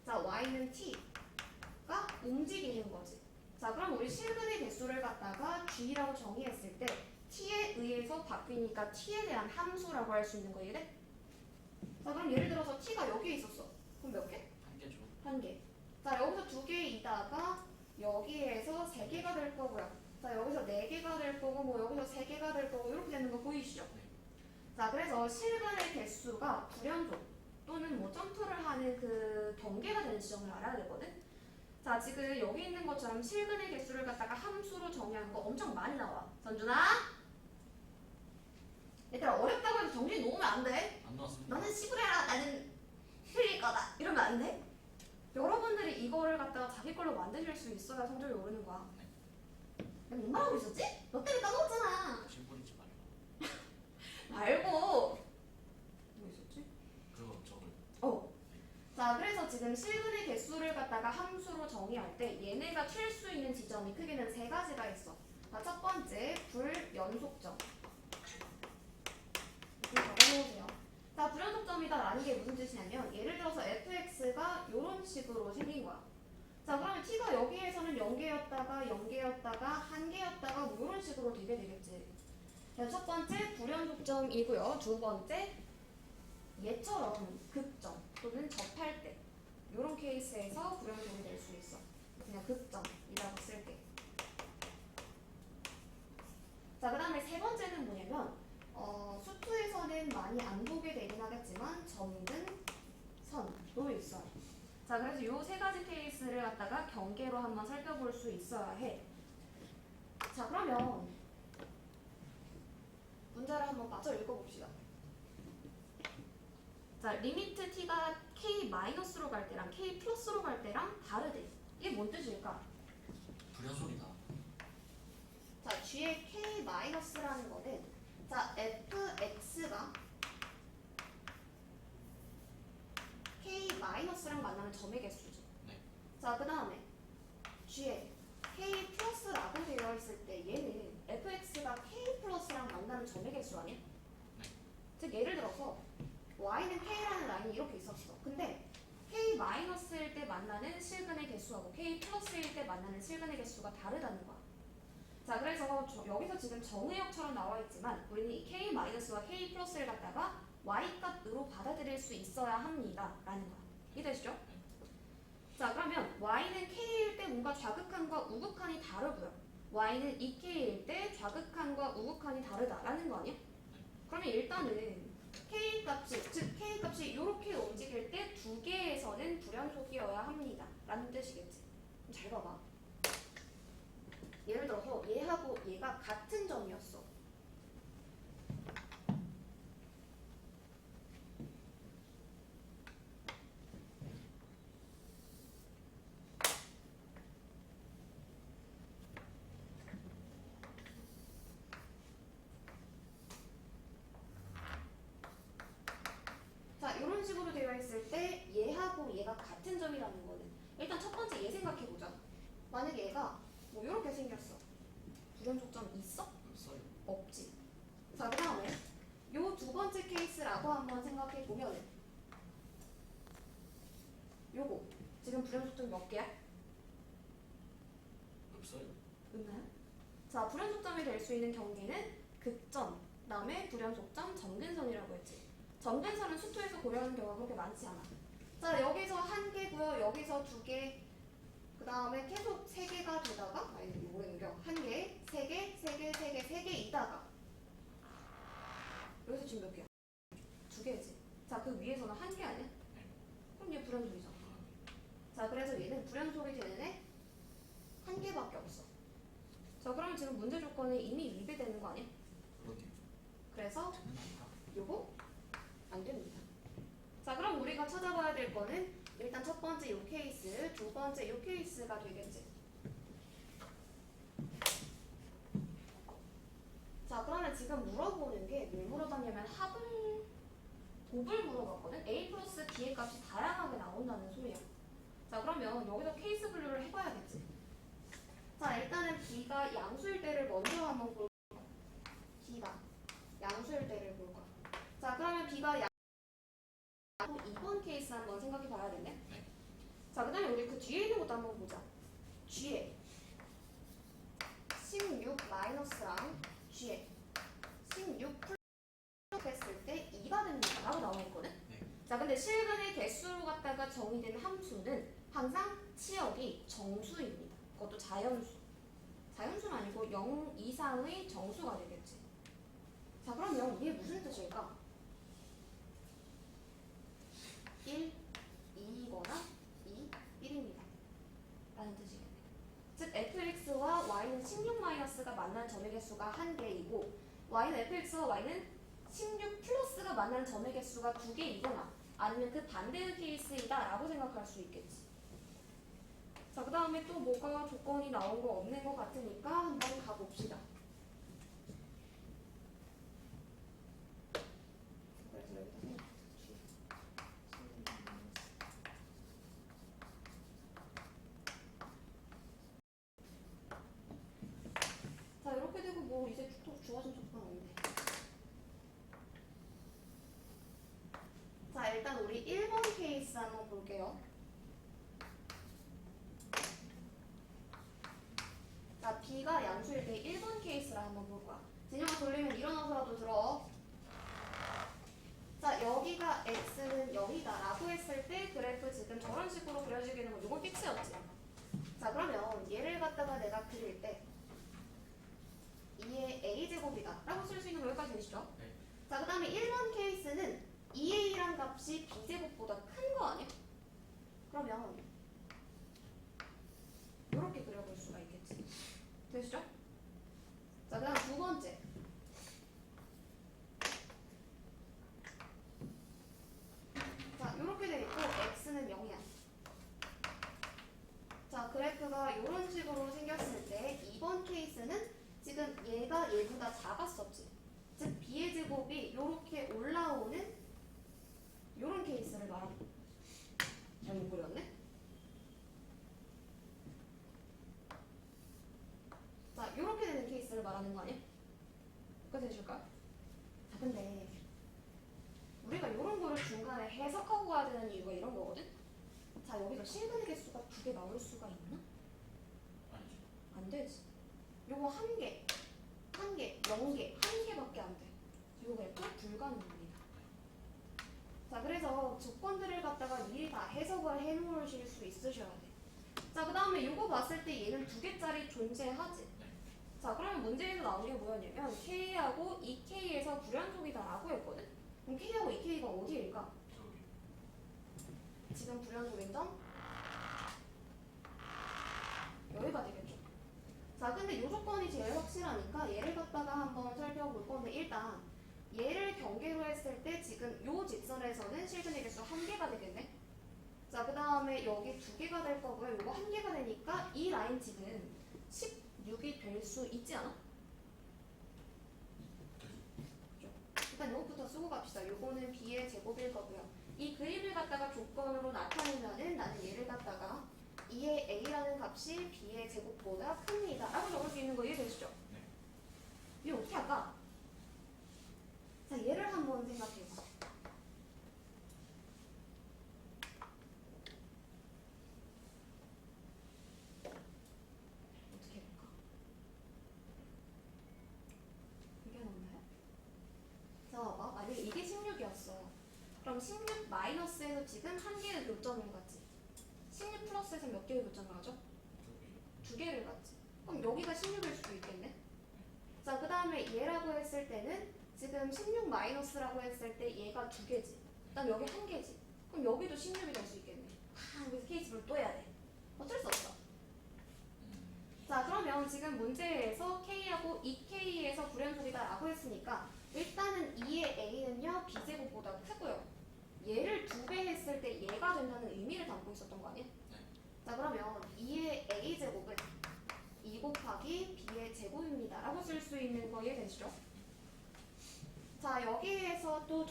자, y는 t가 움직이는 거지. 자, 그럼 우리 실근의 개수를 갖다가 g라고 정의했을 때 t에 의해서 바뀌니까 t에 대한 함수라고 할 수 있는 거 이래? 자, 그럼 예를 들어서 t가 여기에 있었어. 그럼 몇 개? 한 개죠. 한 개. 자, 여기서 2개이다가 여기에서 3개가 될 거고요. 자, 여기서 4개가 될 거고 뭐 여기서 3개가 될 거고 이렇게 되는 거 보이시죠? 네. 자, 그래서 실근의 개수가 불연속 또는 뭐 점프를 하는 그 경계가 되는 지점을 알아야 되거든. 자, 지금 여기 있는 것처럼 실근의 개수를 갖다가 함수로 정의하는 거 엄청 많이 나와. 선준아? 얘들아 어렵다고 해서 정신 놓으면 안 돼. 안 나왔습니다. 너는 시부해라 나는 틀릴 거다 이러면 안 돼. 여러분들이 이거를 갖다가 자기 걸로 만드실 수 있어야 성적이 오르는 거야. 내가 뭔 말하고 있었지? 너 때문에 까먹었잖아. 다시 뿌리지 말고. 말고 뭐 있었지? 그거 저걸. 자 그래서 지금 실근의 개수를 갖다가 함수로 정의할 때 얘네가 튈 수 있는 지점이 크게는 세 가지가 있어. 자, 첫 번째 불연속점. 이렇게 적어놓으세요. 자 불연속점이다라는 게 무슨 뜻이냐면 예를 들어서 fx가 이런 식으로 생긴 거야. 자 그러면 t가 여기에서는 0개였다가 0개였다가 1개였다가 뭐 이런 식으로 되게 되겠지. 자, 첫 번째 불연속점이고요. 두 번째 얘처럼 극점 또는 접할 때 이런 케이스에서 불연속이 될 수 있어. 그냥 극점이라고 쓸게. 자, 그 다음에 세 번째는 뭐냐면 수투에서는 많이 안 보게 되긴 하겠지만 점근 선도 있어요. 자, 그래서 이 세 가지 케이스를 갖다가 경계로 한번 살펴볼 수 있어야 해. 자, 그러면 문제를 한번 마저 읽어봅시다. 자, 리미트 t가 k-로 갈 때랑 k+로 갈 때랑 다르대. 이게 뭔 뜻일까? 불연속이다. 자, g의 k-라는 거는 자, fx가 k-랑 만나는 점의 개수죠. 네. 자, 그 다음에 g에 k+라고 되어 있을 때 얘는 fx가 k+랑 만나는 점의 개수 아니야? 네. 즉 예를 들어서 y는 k라는 라인이 이렇게 있었어. 근데 k-일 때 만나는 실근의 개수하고 k+일 때 만나는 실근의 개수가 다르다는 거야. 자, 그래서 여기서 지금 정의역처럼 나와 있지만 우리는 이 k-와 k+를 갖다가 y값으로 받아들일 수 있어야 합니다. 라는 거야. 이해되시죠? 자, 그러면 y는 k일 때 뭔가 좌극한과 우극한이 다르고요. y는 2k일 때 좌극한과 우극한이 다르다라는 거 아니야? 그러면 일단은 K값이, 즉 K값이 이렇게 움직일 때 두 개에서는 불연속이어야 합니다. 라는 뜻이겠지. 그럼 잘 봐봐. 예를 들어서 얘하고 얘가 같은 점이었어. 자, 이런 식으로 되어 있을 때 얘하고 얘가 같은 점이라는 거는 일단 첫 번째 얘 생각해보자. 만약에 얘가 뭐 이렇게 생겼어. 불연속점 있어? 없어요. 없지. 자, 그 다음에 요 두 번째 케이스라고 한번 생각해보면 요거 지금 불연속점 몇 개야? 없어요. 있나요? 자, 불연속점이 될 수 있는 경계는 극점, 그다음에 불연속점, 점근선이라고 했지. 점근선은 수투에서 고려하는 경우가 그렇게 많지 않아. 자, 여기서 한 개고요. 여기서 두 개. 그 다음에 계속 세 개가 되다가 아니 모르는겨. 한 개, 세 개, 세 개, 세 개, 세 개 있다가 여기서 지금 몇 개야? 두 개지. 자, 그 위에서는 한 개 아니야? 그럼 얘 불연속이잖아. 자, 그래서 얘는 불연속이 되는 애 한 개밖에 없어. 자, 그러면 지금 문제 조건이 이미 위배되는 거 아니야? 그러게요. 그래서 되는 아니다. 요거 안 됩니다. 자, 그럼 우리가 찾아봐야 될 거는 일단 첫 번째 요 케이스, 두 번째 요 케이스가 되겠지. 자, 그러면 지금 물어보는 게 뭘 물어봤냐면 곱을 물어봤거든. a 플러스 b의 값이 다양하게 나온다는 소리야. 자, 그러면 여기서 케이스 분류를 해봐야겠지. 자, 일단은 b가 양수일 때를 먼저 한번 볼까. b가 양수일 때를 볼까. 자, 그러면 b가 2번 케이스 한번 생각해 봐야겠네. 네. 자, 그 다음에 우리 그 뒤에 있는 것도 한번 보자. G에 16-랑 G에 16 플러스 했을 때 2가 된다라고 나와 있거든. 네. 자, 근데 실근의 개수로 갖다가 정의된 함수는 항상 치역이 정수입니다. 그것도 자연수. 자연수는 아니고 0 이상의 정수가 되겠지. 자, 그러면 이게 무슨 뜻일까? 1, 2이거나 2, 1입니다. 라는 뜻이겠네. 즉 fx와 y는 16-가 만난 점의 개수가 한 개이고 y는 fx와 y는 16 플러스가 만나는 점의 개수가 2개이거나 아니면 그 반대의 케이스이다 라고 생각할 수 있겠지. 자, 그 다음에 또 뭐가 조건이 나온 거 없는 것 같으니까 한번 가봅시다. 그래서 여기다 자, 이렇게 되고 뭐 이제 또 주어진 조건 없네. 자, 일단 우리 1번 케이스 한번 볼게요. 자, B가 양수일 때 1번 케이스를 한번 볼 거야. 진영아 돌리면 일어나서라도 들어. 자, 여기가 x는 0이다 라고 했을 때 그래프 지금 저런 식으로 그려지게 되는 건 이건 픽스였지. 자, 그러면 얘를 갖다가 내가 그릴 때 2의 a제곱이다 라고 쓸 수 있는 거 여기까지 되시죠? 네. 자, 그 다음에 1번 케이스는 2a란 값이 b제곱보다 큰 거 아니야? 그러면 이렇게 그려볼 수가 있겠지. 되시죠? 자, 그 다음 두 번째. 자, 이렇게 돼 있고 x는 0이야. 자, 그래프가 이런 식으로 생겼을 때 2번 케이스는 지금 얘가 얘보다 작았었지. 즉 b의 제곱이 이렇게 올라오는 이런 케이스를 말하는 거야. 잘못 그렸네? 자, 이렇게 되는 케이스를 말하는 거 아니야? 여기까지 되실까요? 자, 근데 우리가 이런 거를 중간에 해석하고 가야 되는 이유가 이런 거거든? 자, 여기서 실근의 개수가 2개 나올 수가 있나? 아니죠. 안 되지. 요거 한 개, 0개, 한 개밖에 안 돼. 요거 F 불가능합니다. 자, 그래서 조건들을 갖다가 미리 다 해석을 해 놓으실 수 있으셔야 돼. 자, 그 다음에 요거 봤을 때 얘는 2개짜리 존재하지? 자, 그러면 문제에서 나온 게 뭐였냐면 K하고 2K에서 불연속이다라고 했거든? 그럼 K하고 2K가 어디일까? 저기. 지금 불연속인 점? 여기가 되겠죠. 자, 근데 이 조건이 제일 확실하니까 얘를 갖다가 한번 살펴볼 건데 일단 얘를 경계로 했을 때 지금 요 직선에서는 실근의 개수 1개가 되겠네. 자, 그 다음에 여기 2개가 될 거고요. 요거 1개가 되니까 이 라인 지금 16이 될 수 있지 않아? 일단 요것부터 쓰고 갑시다. 요거는 b의 제곱일 거고요. 이 그림을 갖다가 조건으로 나타내면은 나는 얘를 갖다가 2의 a라는 값이 b의 제곱보다 큽니다 라고 적을 수 있는 거 이해되시죠? 네. 이거 어떻게 할까? 자, 얘를 한번 생각해봐. 어떻게 해볼까? 이게 맞나요? 자, 봐봐. 만약에 이게 16이었어. 그럼 16 마이너스에서 지금 한 개의 교점을 갖지. 16 플러스에서 몇 개의 교점을 가죠? 저기. 2개를 갖지. 그럼 여기가 16일 수도 있겠네. 자, 그 다음에 얘라고 했을 때는 지금 16 마이너스라고 했을 때 얘가 2개지. 그다음 여기 1개지. 그럼 여기도 16이 될 수 있겠네. 아, 여기서 케이스를 또 해야 돼. 어쩔 수 없어. 자, 그러면 지금 문제에서 K하고 2K에서 불연속이다 라고 했으니까 일단은 2의 A는요 B제곱보다 크고요. 얘를 2배 했을 때 얘가 된다는 의미를 담고 있었던 거 아니야? 네. 자, 그러면 2의 A제곱은 2 곱하기 B의 제곱입니다 라고 쓸 수 있는 거 이해되시죠? 자, 여기에서 또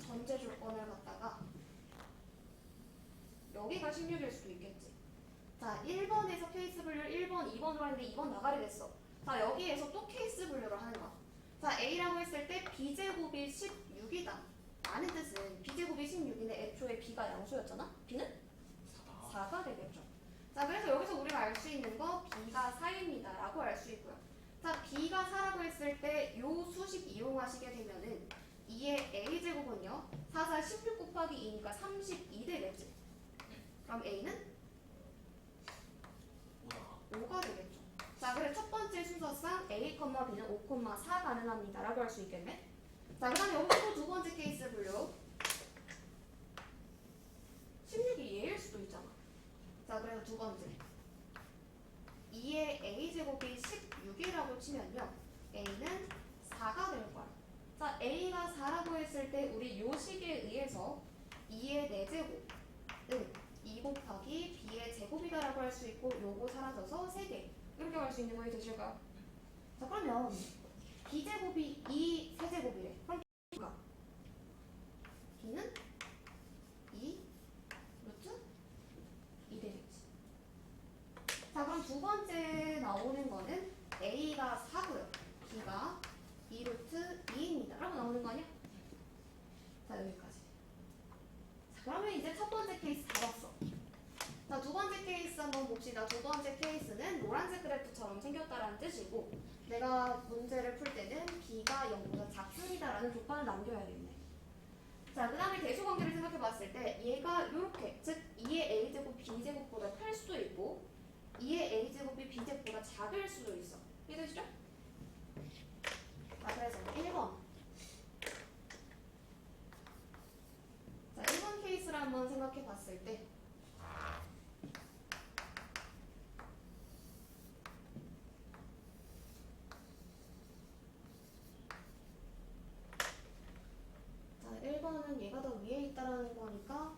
전제 조건을 갖다가 여기가 16일 수도 있겠지. 자, 1번에서 케이스 분류를 1번, 2번으로 하는데 2번 나가리 됐어. 자, 여기에서 또 케이스 분류를 하는 거야. 자, A라고 했을 때 B제곱이 16이다 라는 뜻은 B제곱이 16인데 애초에 B가 양수였잖아? B는 4가 되겠죠. 자, 그래서 여기서 우리가 알 수 있는 거 B가 4입니다 라고 알 수 있고요. 자, B가 4라고 했을 때 요 수식 이용하시게 되면은 2의 A제곱은요 4, 4, 16 곱하기 2니까 32 되겠지. 그럼 A는 5가 되겠죠. 자, 그래 첫 번째 순서상 A, B는 5, 4 가능합니다 라고 할 수 있겠네. 자, 그 다음에 여기서 두 번째 케이스 분류 16이 얘일 수도 있잖아. 자, 그래서 두 번째 2의 A제곱이 16이라고 치면요 A는 4가 될 거야. 자, a가 4라고 했을 때 우리 요 식에 의해서 2의 4제곱은 2 곱하기 b의 제곱이다라고 할 수 있고 요거 사라져서 3개 이렇게 할 수 있는 거이 되실까요? 자, 그러면 b제곱이 2 세제곱이래. 그럼 b가 b는 2 루트 2 되겠지. 자, 그럼 두 번째 나오는 거는 a가 4고요. b가 2 루트 2입니다. 라고 나오는 거 아니야? 자, 여기까지. 자, 그러면 이제 첫 번째 케이스 다 봤어. 자, 두 번째 케이스 한번 봅시다. 두 번째 케이스는 노란색 그래프처럼 생겼다라는 뜻이고 내가 문제를 풀 때는 b가 0보다 작습니다라는 조건을 남겨야겠네. 자, 그 다음에 대수관계를 생각해 봤을 때 얘가 이렇게 즉 2의 a제곱 b제곱보다 클 수도 있고 2의 a제곱이 b제곱보다 작을 수도 있어. 이해되시죠? 자, 그래서 1번. 자, 1번 케이스를 한번 생각해 봤을 때 자, 1번은 얘가 더 위에 있다라는 거니까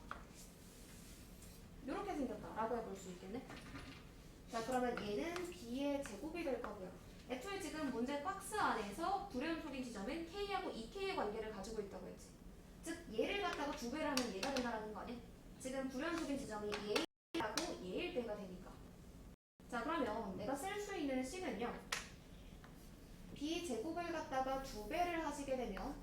이렇게 생겼다라고 해볼 수 있겠네. 자, 그러면 얘는 b의 제곱이 될 거고요. 애초에 지금 문제 박스 안에서 불연속인 지점은 k하고 2k의 관계를 가지고 있다고 했지. 즉 얘를 갖다가 두 배를 하면 얘가 된다라는 거 아니야? 지금 불연속인 지점이 얘하고 얘일 때가 되니까. 자, 그러면 내가 쓸 수 있는 식은요. b 제곱을 갖다가 두 배를 하시게 되면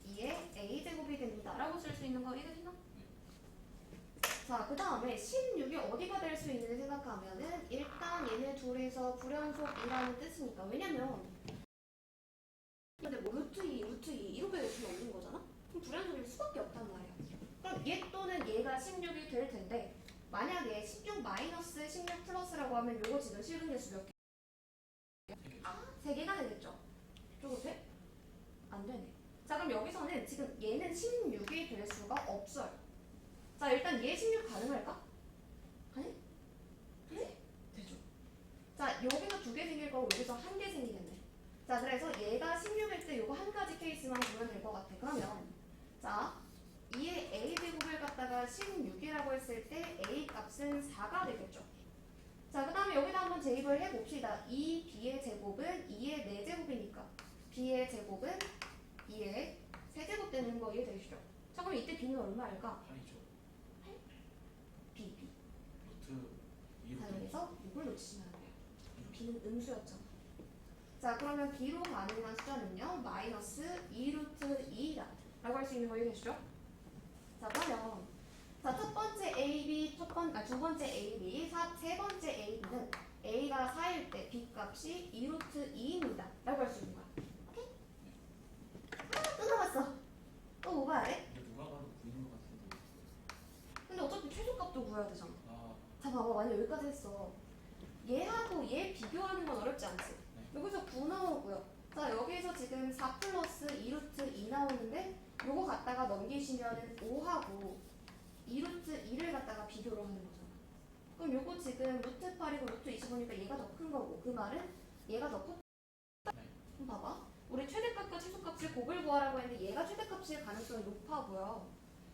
2의 a 제곱이 됩니다. 라고 쓸 수 있는 거 이해되시나? 자, 그 다음에 16이 어디가 될 수 있는지 생각하면은 일단 얘네 둘에서 불연속이라는 뜻이니까. 왜냐면 근데 뭐 루트 2, 루트 2 이렇게 될 수는 없는 거잖아? 그럼 불연속일 수밖에 없단 말이야. 그럼 얘 또는 얘가 16이 될 텐데 만약에 16 마이너스 16 플러스라고 하면 요거 지금 실근계수 몇 개? 3개가 되겠죠? 저거 돼? 안 되네. 자, 그럼 여기서는 지금 얘는 16이 될 수가 없어요. 자, 일단 얘 16 가능할까? 아니? 네? 되죠. 자, 여기서 2개 생길 거고 여기서 1개 생기겠네. 자, 그래서 얘가 16일 때 요거 한 가지 케이스만 보면 될 것 같아. 그러면 자, 2의 a 제곱을 갖다가 16이라고 했을 때 a 값은 4가 되겠죠. 자, 그 다음에 여기다 한번 대입을 해봅시다. 2b의 제곱은 2의 4제곱이니까 b의 제곱은 2의 3제곱 되는 거 이해되시죠? 자, 그럼 이때 b는 얼마일까? 8이죠. b. 루트 2 자, 루트 여기서 이걸 놓치시면 안 돼요. b는 음수였잖아. 자, 그러면 b로 가능한 숫자는요. 마이너스 2 루트 2다 라고 할 수 있는 거 이해되시죠? 자, 그러면 자, 첫 번째 AB, 두 번째 AB, 세 번째 AB는 A가 4일 때 B 값이 2 루트 2입니다. 라고 할 수 있는 거야. 오케이? 또 남았어. 또 뭐 봐야 돼? 근데 누가 봐도 9인 것 같은데. 근데 어차피 최소값도 구해야 되잖아. 아, 자, 봐봐. 완전 여기까지 했어. 얘하고 얘 비교하는 건 어렵지 않지? 여기서 9 나오고요. 자, 여기서 지금 4 플러스 2 루트 2 나오는데 요거 갖다가 넘기시면은 5하고 2 루트 2를 갖다가 비교를 하는 거잖아. 그럼 요거 지금 루트 8이고 루트 25니까 얘가 더 큰 거고 그 말은 얘가 더 컸다. 그럼 봐봐. 우리 최대값과 최소값을 곱을 구하라고 했는데 얘가 최대값일 가능성이 높아 보여.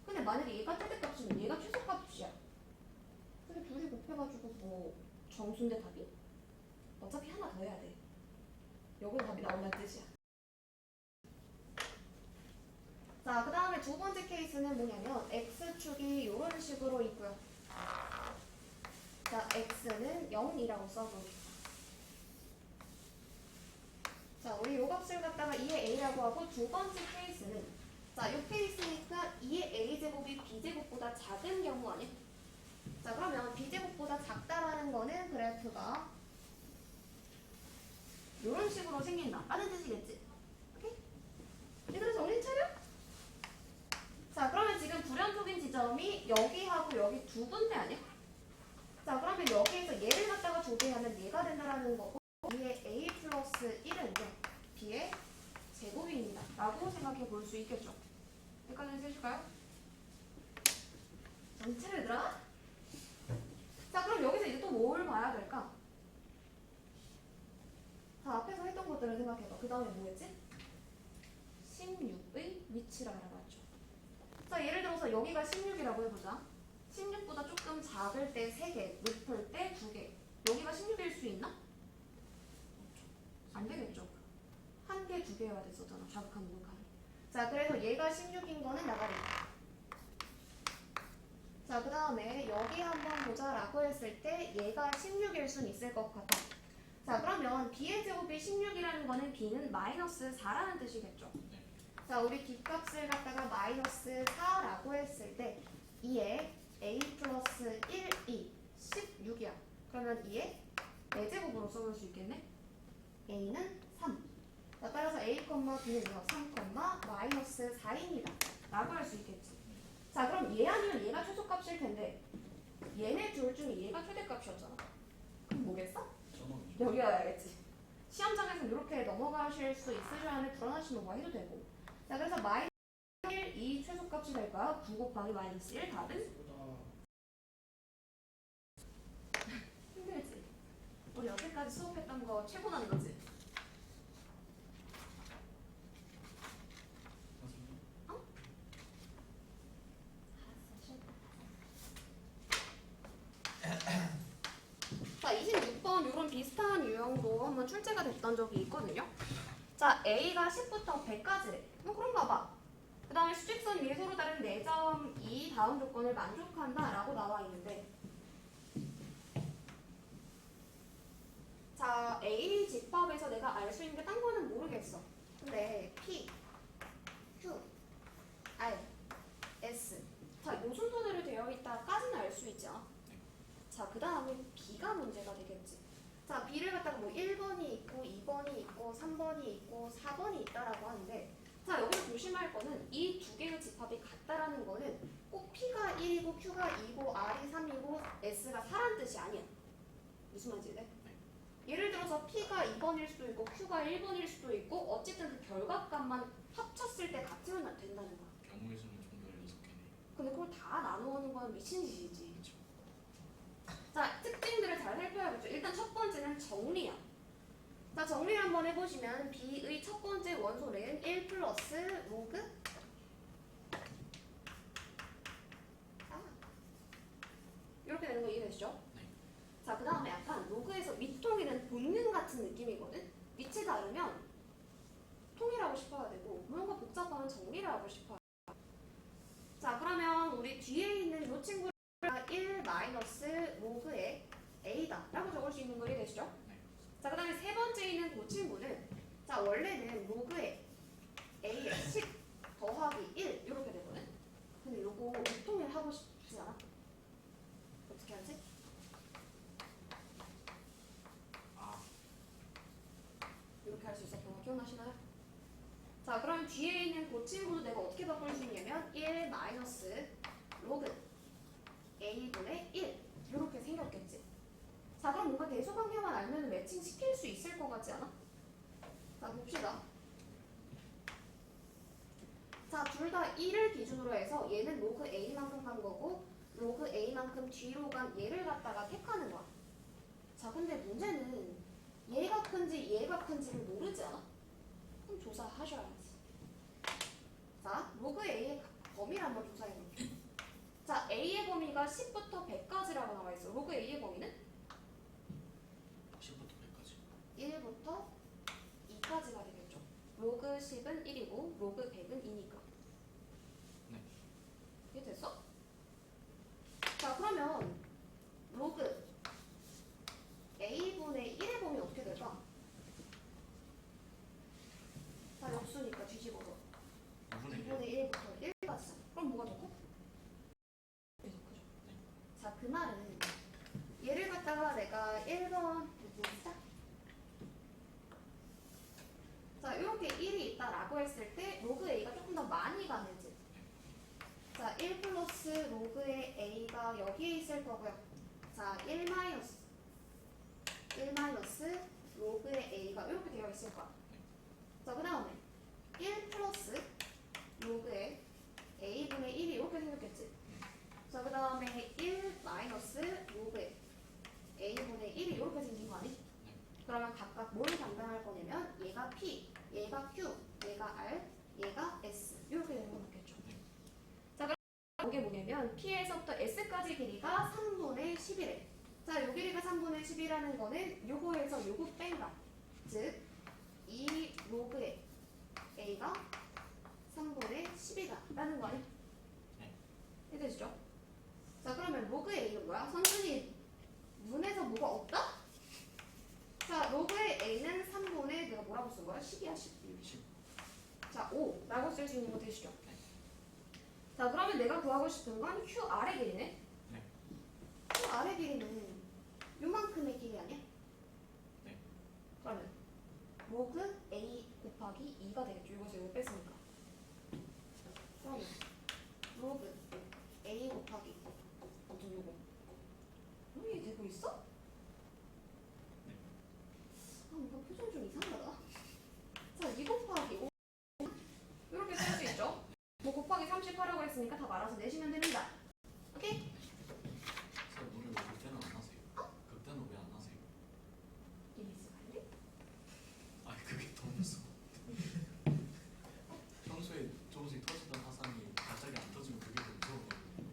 근데 만약에 얘가 최대값이면 얘가 최소값이야. 근데 둘이 곱해가지고 뭐 정수인데 답이? 어차피 하나 더 해야 돼. 여기서 답이 나온다는 뜻이야. 자, 그 다음에 두 번째 케이스는 뭐냐면 x축이 이런 식으로 있고요. 자, x는 0이라고 써볼게요. 자, 우리 요 값을 갖다가 2의 a라고 하고 두 번째 케이스는 자, 요 케이스니까 2의 a제곱이 b제곱보다 작은 경우 아니야? 자, 그러면 b제곱보다 작다라는 거는 그래프가 이런 식으로 생긴다 라는 뜻이겠지? 오케이? 얘들아 정신 차려? 자, 그러면 지금 불연속인 지점이 여기하고 여기 두 군데 아니야? 자, 그러면 여기에서 얘를 갖다가 조배하면 얘가 된다라는 거고 b의 a 플러스 1은 b의 제곱입니다 라고 생각해 볼 수 있겠죠. 여기까지 해주실까요? 정신 차려 얘들아? 자, 그럼 여기서 이제 또 뭘 봐야 될까? 자, 앞에서 했던 것들을 생각해봐. 그 다음에 뭐였지? 16의 위치를 알아봤죠. 자, 예를 들어서 여기가 16이라고 해보자. 16보다 조금 작을 때 3개, 높을 때 2개. 여기가 16일 수 있나? 안 되겠죠. 1개, 2개여야 됐었잖아. 자극한 무극한이. 자, 그래서 얘가 16인 거는 나가리. 자, 그 다음에 여기 한번 보자라고 했을 때 얘가 16일 순 있을 것 같아. 자, 그러면 b의 제곱이 16이라는 거는 b는 마이너스 4라는 뜻이겠죠. 자, 우리 뒷값을 갖다가 마이너스 4라고 했을 때 2에 a 플러스 1이 16이야. 그러면 2에 4제곱으로 써볼 수 있겠네? a는 3. 자, 따라서 a, b는요 3, 마이너스 4입니다. 라고 할 수 있겠지. 자, 그럼 얘 아니면 얘가 최소값일 텐데 얘네 둘 중에 얘가 최대값이었잖아. 그럼 뭐겠어? 여기 와야겠지. 시험장에서 이렇게 넘어가실 수 있으셔야 하는 불안하시면 뭐 해도 되고. 자, 그래서 마이너스 1, 2 최소값이 될까요? 9 곱하기 마이너스 1 답은? 힘들지? 우리 여태까지 수업했던 거 최고라는 거지? 어? 자, 26번 이런 비슷한 유형도 한번 출제가 됐던 적이 있거든요. 자, A가 10부터 100까지래. 그런가 봐. 그 다음에 수직선 위에 서로 다른 4점이 다음 조건을 만족한다 라고 나와 있는데, 자, A 집합에서 내가 알 수 있는 게 딴 거는 모르겠어. 근데 P, Q, R, S. 자, 요 순서대로 되어 있다까지는 알 수 있지 않아? 자, 그 다음에 B가 문제가 되겠지. 자, B를 갖다가 뭐 1번이 있고 2번이 있고 3번이 있고 4번이 있다라고 하는데, 자, 여기서 조심할 거는 이 두 개의 집합이 같다라는 거는 꼭 P가 1이고 Q가 2고 R이 3이고 S가 4란 뜻이 아니야. 무슨 말인지 돼? 예를 들어서 P가 2번일 수도 있고 Q가 1번일 수도 있고 어쨌든 그 결과값만 합쳤을 때 같으면 된다는 거야. 경우의 수는 좀 16개네. 근데 그걸 다 나누는 건 미친 짓이지. 그렇죠. 자, 특징들을 잘 살펴야겠죠. 일단 첫 번째는 정리야. 자, 정리를 한번 해보시면 B의 첫 번째 원소는 1 플러스 로그 이렇게 되는 거 이해되시죠? 네. 자, 그 다음에 약간 로그에서 밑통이는 본능 같은 느낌이거든? 위치 다르면 통일하고 싶어야 되고 뭔가 복잡하면 정리를 하고 싶어야 돼. 자, 그러면 우리 뒤에 있는 이 친구가 1 마이너스 로그의 a다 라고 적을 수 있는 거 이해되시죠? 네. 자, 그 다음에 세 번째 있는 그 친구는, 자, 원래는 로그의 a에 10 더하기 1 이렇게 되거든? 근데 요거 밑통일 하고 싶지 않아? 어떻게 하지? 이렇게 할 수 있었던 거 기억나시나요? 자, 그럼 뒤에 있는 그 친구도 내가 어떻게 바꿀 수 있냐면 1 마이너스 로그 a분의 1 이렇게 생겼겠지. 자, 그럼 뭔가 대소관계만 알면 매칭 시킬 수 있을 것 같지 않아? 자, 봅시다. 자, 둘 다 1을 기준으로 해서 얘는 로그 a만큼 간 거고 로그 a만큼 뒤로 간 얘를 갖다가 택하는 거야. 자, 근데 문제는 얘가 큰지 얘가 큰지를 모르지 않아? 그럼 조사하셔야지. 자, 로그 a의 범위를 한번 조사해볼게. 자, a의 범위가 10부터 100까지라고 나와 있어. 로그 a의 범위는? 10부터 100까지. 1부터 2까지가 되겠죠. 로그 10은 1이고 로그 100은 2니까. 네. 이게 됐어? 자, 그러면 로그 a분의 1의 범위 어떻게 될까? 자, 역수니까 뒤집어서 2분의 1부터 1까지. 그럼 뭐가 더 커? 계속 크죠. 자, 그 말은 얘를 갖다가 내가 1번 자, 이렇게 1이 있다라고 했을 때 로그 a가 조금 더 많이 가는지. 자, 1 플러스 로그의 a가 여기에 있을 거고요. 자, 1 마이너스 로그의 a가 이렇게 되어 있을 거야. 자, 그 다음에 1 플러스 로그의 a분의 1이 이렇게 생겼겠지. 자, 그 다음에 1 마이너스 로그의 a분의 1이 이렇게 생긴 거 아니? 그러면 각각 뭘 담당할 거냐면 얘가 p 되면 P에서부터 S까지 길이가 3분의 10이래. 자, 요 길이가 3분의 10이라는 거는 요거에서 요거 뺀 거. 즉, 이 로그의 A가 3분의 10이다 라는 거 아니야? 네. 이해되시죠? 자, 그러면 로그 A는 뭐야? 선순위 문에서 뭐가 없다? 자, 로그의 A는 3분의 내가 뭐라고 쓴 거야? 10이야, 10. 10. 자, 5라고 쓸 수 있는 거 되시죠? 자, 그러면 내가 구하고 싶은 건 QR의 길이네? 네. QR의 길이는 요만큼의 길이 아니야? 네. 그러면 로그 A 곱하기 2가 되겠죠. 이것을 이거 뺐으니까. 그러면 로그 A 곱하기 어떤 요거 이게 되고 있어? 네. 아, 뭔가 표정 좀 이상하다. 자, 2 곱하기 5 이렇게 쓸 수 있죠. 뭐 곱하기 30 하라고 했으니까 답 알아서 내시면 됩니다. 오케이? 쌤 노래 왜 그때는 안 하세요? 그때는 왜 안 하세요? 리미스 관리? 아니 그게 더 무서워. 평소에 조금씩 터지던 화상이 갑자기 안 터지면 그게 더 무서워거든요.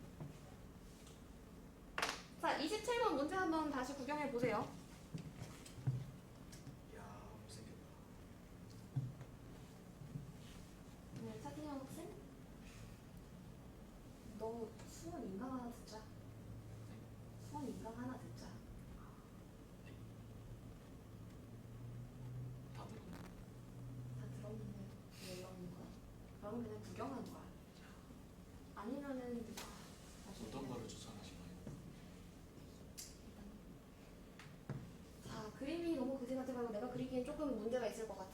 자, 27번 문제 한번 다시 구경해 보세요. 야 못생겼다. 네, 차진영 학생? 너 수원 인강 하나 듣자. 수원 인강 하나 듣자. 다 들었네. 다 들었는데 왜 이러는 거야? 그럼 그냥 구경하는 거야. 아니면은 다시 어떤 거를 추천하시나요? 자, 그림이 너무 그지 같아가지고 내가 그리기엔 조금 문제가 있을 것 같아.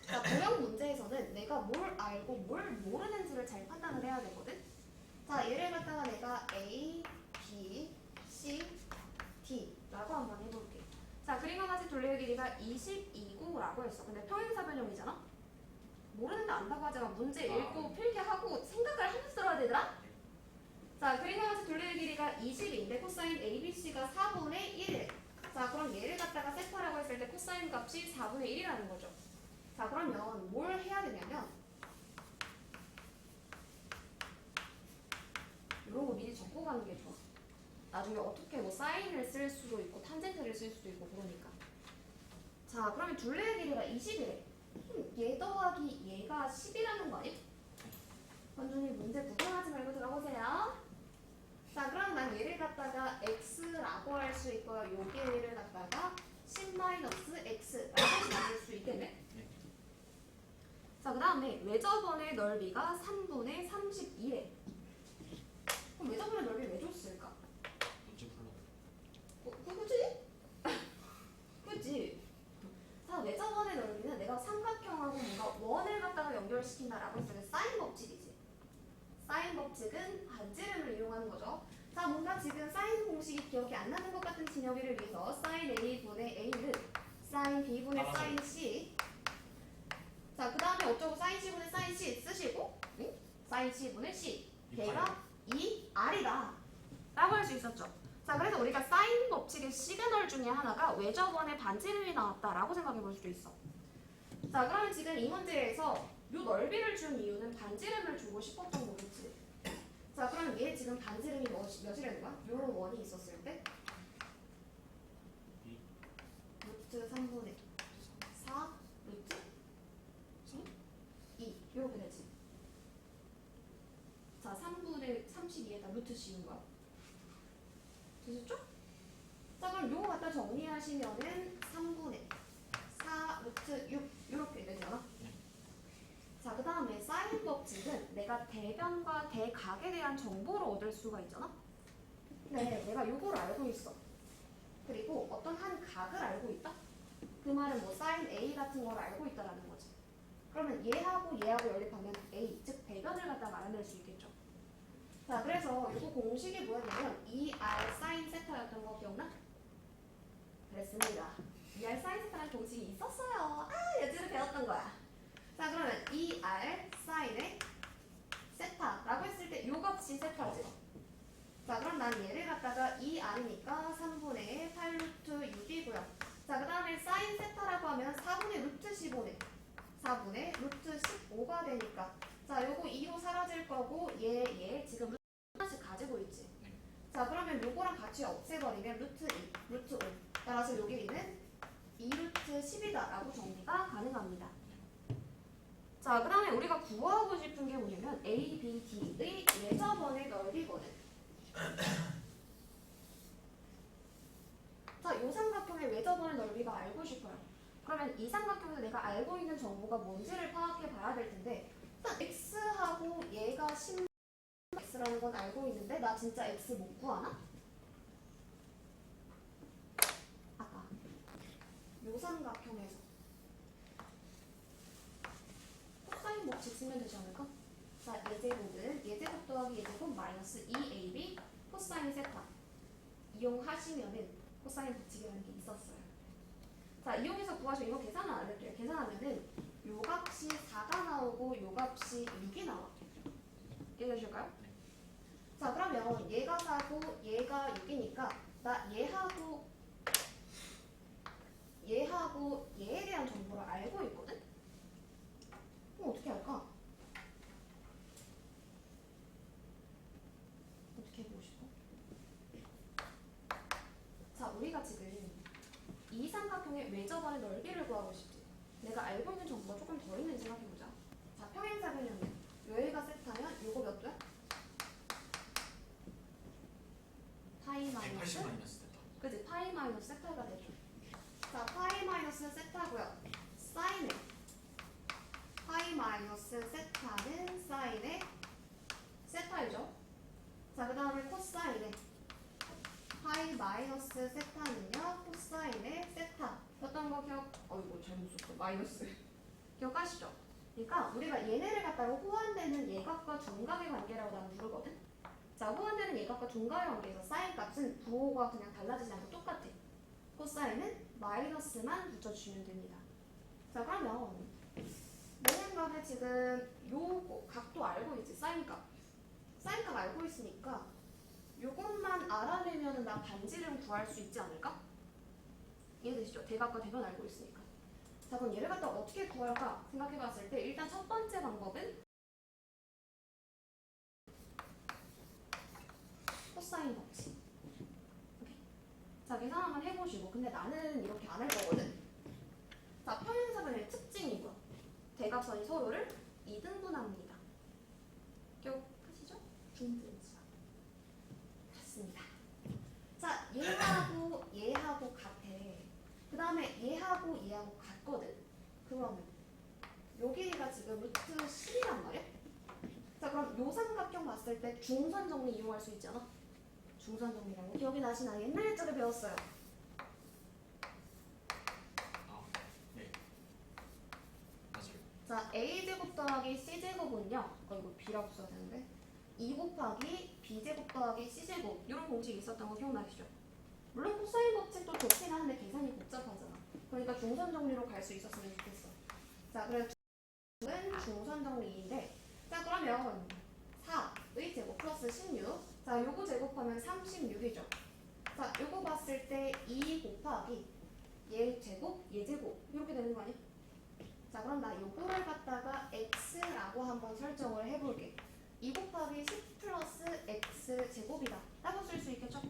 자, 도형 문제에서는 내가 뭘 알고 뭘 모르는지를 잘 판단을 해야 되거든. 자, 얘를 갖다가 내가 A, B, C, D라고 한번 해볼게. 자, 그림과 같이 둘레의 길이가 22구라고 했어. 근데 평행사 변형이잖아? 모르는데 안다고 하자면 문제 읽고 필기하고 생각을 하면서 들어야 되더라? 자, 그림과 같이 둘레의 길이가 20인데 코사인 ABC가 4분의 1. 자, 그럼 얘를 갖다가 세타라고 했을 때 코사인 값이 4분의 1이라는 거죠. 자, 그러면 뭘 해야 되냐면 이런 거 미리 적고 가는 게 좋아. 나중에 어떻게 뭐 사인을 쓸 수도 있고 탄젠트를 쓸 수도 있고 그러니까. 자, 그러면 둘레의 길이가 20이래. 얘 더하기 얘가 10이라는 거 아니야? 원준이 문제 구경하지 말고 들어보세요. 자, 그럼 난 얘를 갖다가 x라고 할 수 있고요. 요게 얘를 갖다가 10-x라고 만들 수 있겠네? 네. 자, 그 다음에 외접원의 넓이가 3분의 32래. 그럼 외접원의 넓이 왜 줬을까? 문제 풀러. 그지? 그지? 자, 외접원의 넓이는 내가 삼각형하고 뭔가 원을 갖다가 연결시킨다라고 했을 때 사인 법칙이지. 사인 법칙은 반지름을 이용하는 거죠. 자, 뭔가 지금 사인 공식이 기억이 안 나는 것 같은 진혁이를 위해서 사인 A분의 A는 사인 B분의 사인 C. 자, 그 다음에 어쩌고 사인 C분의 사인 C 쓰시고, 응? 사인 C분의 C. 걔가 2R이다 라고 할 수 있었죠. 자, 그래서 우리가 사인 법칙의 시그널 중에 하나가 외접원의 반지름이 나왔다라고 생각해 볼 수도 있어. 자, 그러면 지금 이 문제에서 이 넓이를 준 이유는 반지름을 주고 싶었던 거겠지. 자, 그럼 얘 지금 반지름이 몇이라는 거야? 요런 원이 있었을 때? 루트 3분의 4 루트 2 이렇게 되지. 자, 3분의 32에다 루트 씌운 거야. 되셨죠? 자, 그럼 요거 갖다 정리하시면은 3분의 4 루트 6 이렇게 되잖아. 자, 그 다음에 사인 법칙은 내가 대변과 대각에 대한 정보를 얻을 수가 있잖아. 네, 내가 요거를 알고 있어. 그리고 어떤 한 각을 알고 있다. 그 말은 뭐 사인 A 같은 걸 알고 있다라는 거지. 그러면 얘하고 얘하고 연립하면 A, 즉 대변을 갖다 말아낼 수 있겠죠. 자, 그래서 이거 공식이 뭐였냐면 2R 사인 세타였던 거 기억나? 그랬습니다. 2R 사인 세타라는 공식이 있었어요. 아, 예전에 배웠던 거야. 자, 그러면 2R 사인의 세타라고 했을 때 요 값이 세타지. 자, 그럼 난 얘를 갖다가 2R이니까 3분의 8 루트 6이고요. 자, 그 다음에 사인 세타라고 하면 4분의 루트 15네. 4분의 루트 15가 되니까 자, 요거 2로 사라질 거고 얘 지금 루트 하나씩 가지고 있지. 네. 자, 그러면 요거랑 같이 없애버리면 루트 2, 루트 5. 따라서 요 길이는 2루트 10이다라고 정리가 가능합니다. 자, 그 다음에 우리가 구하고 싶은 게 뭐냐면 A, B, D의 외접원의 넓이거든. 자, 요 삼각형의 외접원의 넓이가 알고 싶어요. 그러면 이 삼각형에서 내가 알고 있는 정보가 뭔지를 파악해 봐야 될 텐데, 일단 X하고 얘가 10X라는 건 알고 있는데 나 진짜 X 못 구하나? 아까 요 삼각형에서 코사인 법칙 쓰면 되지 않을까? 자, 예제곱은 예제곱 더하기 예제곱 마이너스 2AB 코사인 세타 이용하시면은 코사인 법칙이라는 게 있었어요. 자, 이용해서 구하시면 이거 계산을 안 할게요. 계산하면은 요 값이 4가 나오고 요 값이 6이 나와. 이해되실까요? 자, 그러면 얘가 4고 얘가 6이니까 나 얘하고 얘에 대한 정보를 알고 있거든? 그럼 어떻게 할까? 어떻게 해보고 싶어? 자, 우리가 지금 이 삼각형의 외접원의 넓이를 구하고 싶지. 내가 알고 있는 정보가 조금 더 있는지 생각해보자. 자, 평행사변형은 여기가 세타면 요거 몇 도야? 파이 180 마이너스? 마이너스 됐다. 그치? 파이 마이너스 세타가 되죠. 자, 파이 마이너스 세타고요. 사인은 파이 마이너스 세타는 사인의 세타이죠. 자, 그 다음에 코사인은 파이 마이너스 세타는요 코사인의 세타. 어떤 거 기억? 어이구 잘못 썼어. 마이너스. 기억하시죠? 그러니까 우리가 얘네를 갖다가 호환되는 예각과 중각의 관계라고 나는 부르거든. 자, 호환되는 예각과 중각의 관계에서 사인 값은 부호가 그냥 달라지지 않고 똑같아. 코사인은 마이너스만 붙여주시면 됩니다. 자, 그러면 내 생각에 지금 요 각도 알고 있지? 사인값. 사인값 알고 있으니까 요것만 알아내면 나 반지름 구할 수 있지 않을까? 이해되시죠? 대각과 대변 알고 있으니까. 자, 그럼 얘를 갖다 어떻게 구할까 생각해봤을 때 일단 첫 번째 방법은 코사인 법칙. 오케이. 자, 계산 한번 해보시고. 근데 나는 이렇게 안 할 거거든. 자, 평행사변의 특징이고요. 대각선이 서로를 2등분합니다. 기억하시죠? 중등지각. 같습니다. 자, 얘하고 같아. 그 다음에 얘하고 같거든. 그러면 요 길이가 지금 루트 10이란 말이야? 자, 그럼 요 삼각형 봤을 때 중선 정리 이용할 수 있잖아? 중선 정리라고 기억이 나시나? 옛날 예적에 배웠어요. 아, 네. 맞아요. 자, a제곱 더하기 c제곱은요. 이거 b라고 써야 되는데 2 곱하기 b제곱 더하기 c제곱 이런 공식이 있었던 거 기억나시죠? 물론 코사인 법칙도 좋긴 한데 계산이 복잡하잖아. 그러니까 중선 정리로 갈 수 있었으면 좋겠어. 자, 그래서 은 중선 정리인데, 자, 그러면 4의 제곱 플러스 16. 자, 요거 제곱하면 36이죠. 자, 요거 봤을 때 2 곱하기 얘 제곱, 얘 제곱 이렇게 되는 거 아니야? 자, 그럼 나 요거를 갖다가 x라고 한번 설정을 해볼게. 2 곱하기 10 플러스 x 제곱이다 라고 쓸 수 있겠죠?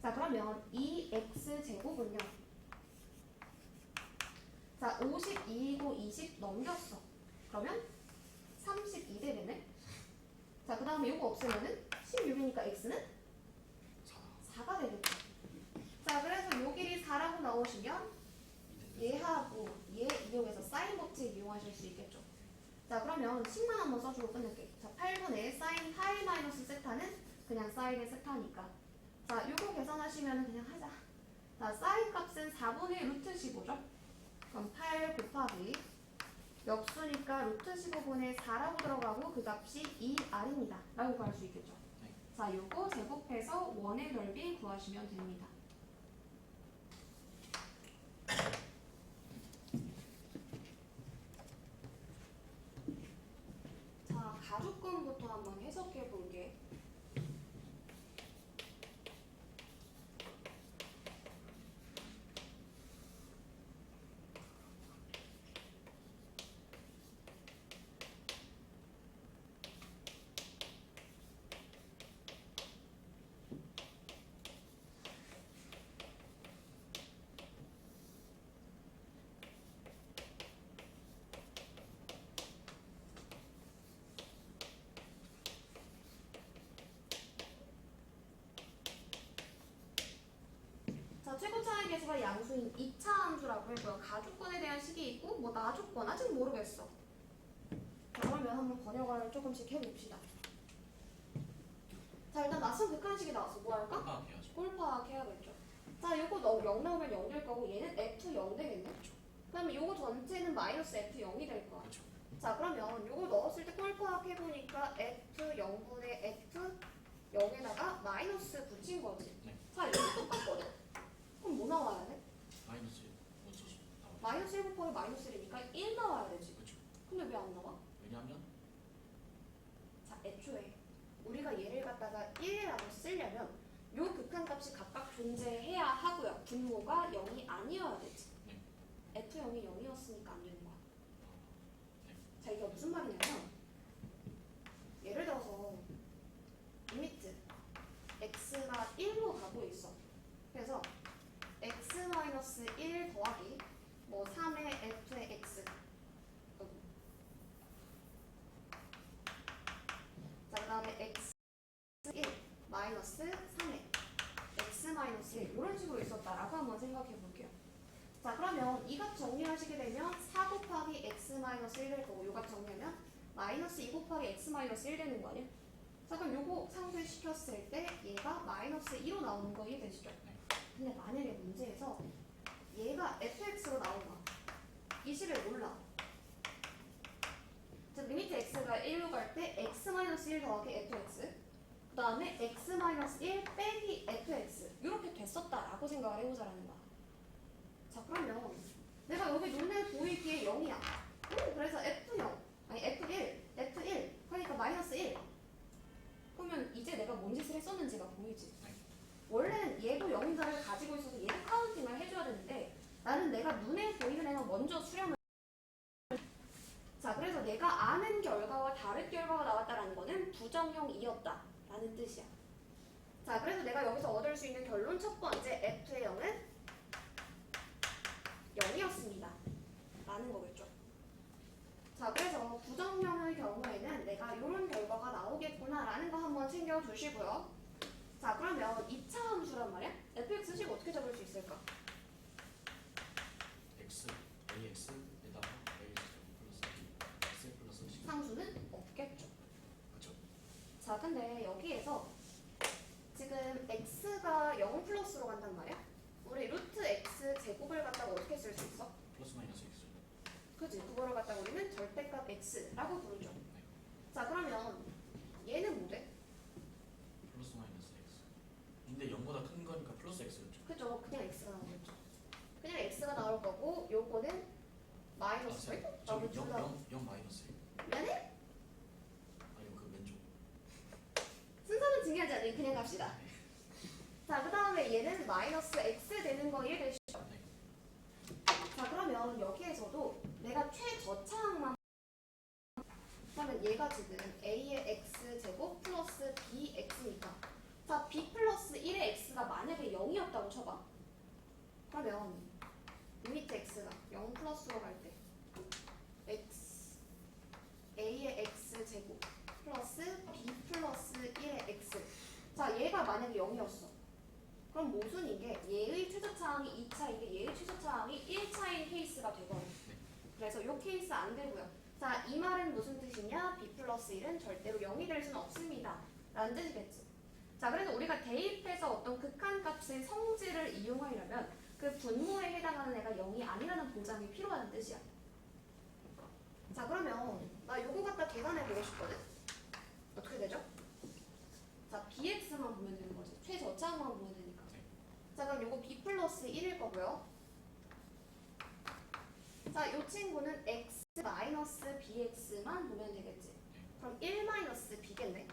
자, 그러면 이 x제곱은요. 자, 52이고 20 넘겼어. 그러면 32 되겠네. 자, 그 다음에 이거 없으면은 16이니까 x는 4가 되겠죠. 자, 그래서 요 길이 4라고 나오시면 얘하고 얘 이용해서 사인 법칙 이용하실 수 있겠죠. 자, 그러면 10만 한번 써주고 끝낼게. 자, 8분의 사인 파이 마이너스 세타는 그냥 사인의 세타니까. 자, 요거 계산하시면 그냥 하자. 자, 사인 값은 4분의 루트 15죠? 그럼 8 곱하기 역수니까 루트 15분의 4라고 들어가고 그 값이 2r입니다. 라고 구할 수 있겠죠? 네. 자, 요거 제곱해서 원의 넓이 구하시면 됩니다. 자, 가족근부터 한번 해석해 볼게. 수가 양수인 2차 함수라고 했고요. 가주권에 대한 식이 있고 뭐 나주권 아직 모르겠어. 자, 그러면 한번 번역을 조금씩 해봅시다. 자, 일단 낯선 극한식이 나왔어. 뭐 할까? 파악해야죠. 꼴 파악해야겠죠. 자, 요거 0 나오면 0 될 거고 얘는 F0 되겠네. 그러면 요거 전체는 마이너스 F0이 될 거야. 그렇죠. 자, 그러면 요걸 넣었을 때 꼴 파악해보니까 F0분의 F0에다가 마이너스 붙인 거지. 네. 자, 이거 똑같거든. 그럼 뭐 나와야 돼? 마이너스 어쩌 나와요. 마이너스 1 곱하기 마이너스 1이니까 1 나와야 되지. 그렇죠. 근데 왜 안 나와? 왜냐하면 자, 애초에 우리가 얘를 갖다가 1이라고 쓰려면 요 극한값이 각각 존재해야 하고요. 분모가 0이 아니어야 되지. 네. F0이 0이었으니까 안 되는 거야. 네. 자, 이게 무슨 말이냐면 예를 들어서 리미트 x가 1로 가고 있어. 그래서 x-1 더하기 뭐 3의 f의 x. 자, 그 다음에 x 1 마이너스 3의 x 마이너스 1 이런 식으로 있었다라고 한번 생각해 볼게요. 자, 그러면 이 값 정리하시게 되면 4 곱하기 x 마이너스 1 될 거고 요 값 정리하면 마이너스 2 곱하기 x 마이너스 1 되는 거 아니야? 자, 그럼 요거 상쇄시켰을 때 얘가 마이너스 2로 나오는 거 이해되시죠? 근데 만약에 문제에서 얘가 fx로 나온다. 이 식을 몰라. 자, 리미트 x가 1로 갈 때 x-1 더하기 fx 그 다음에 x-1 빼기 fx 이렇게 됐었다라고 생각을 해보자라는 거야. 자, 그러면 내가 여기 눈에 보이기에 0이야. 그래서 f0 아니 f1 그러니까 마이너스 1. 그러면 이제 내가 뭔 짓을 했었는지가 보이지. 원래는 얘도 0인자를 가지고 있어서 얘도 카운팅을 해줘야 되는데 나는 내가 눈에 보이는 애만 먼저 수렴을. 자, 그래서 내가 아는 결과와 다른 결과가 나왔다라는 거는 부정형이었다 라는 뜻이야. 자, 그래서 내가 여기서 얻을 수 있는 결론 첫 번째 F의 0은 0이었습니다 라는 거겠죠. 자, 그래서 부정형의 경우에는 내가 이런 결과가 나오겠구나 라는 거 한번 챙겨주시고요. 자, 그러면 2차 함수란 말이야? fx식 어떻게 잡을 수 있을까? x ax에다가 x 플러스 x 상수는 없겠죠. 그렇죠. 자, 근데 여기에서 지금 x가 0 플러스로 간단 말이야? 우리 루트 x 제곱을 갖다가 어떻게 쓸 수 있어? 플러스 마이너스 x. 그지? 그거를 갖다가 우리는 절대값 x라고 부르죠. 자, 그러면 얘는 뭐 돼? 플러스 마이너스 x. 근데 0보다 큰 거니까 플러스 x였죠. 그죠? 그냥 x가 나오겠죠. 그냥 x가 나올 거고 요거는 마이너스 저기 나오면 둘 다. 0 마이너스 1. 미안해? 아니요 그 왼쪽. 순서는 중요하지 않으니 그냥 갑시다. 자, 그 다음에 얘는 마이너스 x 되는 거 이해되시죠? 네. 자, 그러면 여기에서도 내가 최저차항만 그러면 얘가 지금 a의 x제곱 플러스 bx니까 자, b 플러스 1의 x가 만약에 0이었다고 쳐봐. 그러면 리미트 x가 0 플러스로 갈 때 x a의 x제곱 플러스 b 플러스 1의 x 자, 얘가 만약에 0이었어. 그럼 모순인 게 얘의 최저차항이 2차인 게 얘의 최저차항이 1차인 케이스가 되거든. 그래서 이 케이스 안 되고요. 자, 이 말은 무슨 뜻이냐? b 플러스 1은 절대로 0이 될 수는 없습니다 라는 뜻이겠지. 자, 그래서 우리가 대입해서 어떤 극한값의 성질을 이용하려면 그 분모에 해당하는 애가 0이 아니라는 보장이 필요하다는 뜻이야. 자, 그러면 나 요거 갖다 계산해 보고 싶거든. 어떻게 되죠? 자, bx만 보면 되는 거지. 최저차항만 보면 되니까. 자, 그럼 요거 b 플러스 1일 거고요. 자, 요 친구는 x 마이너스 bx만 보면 되겠지. 그럼 1 마이너스 b겠네.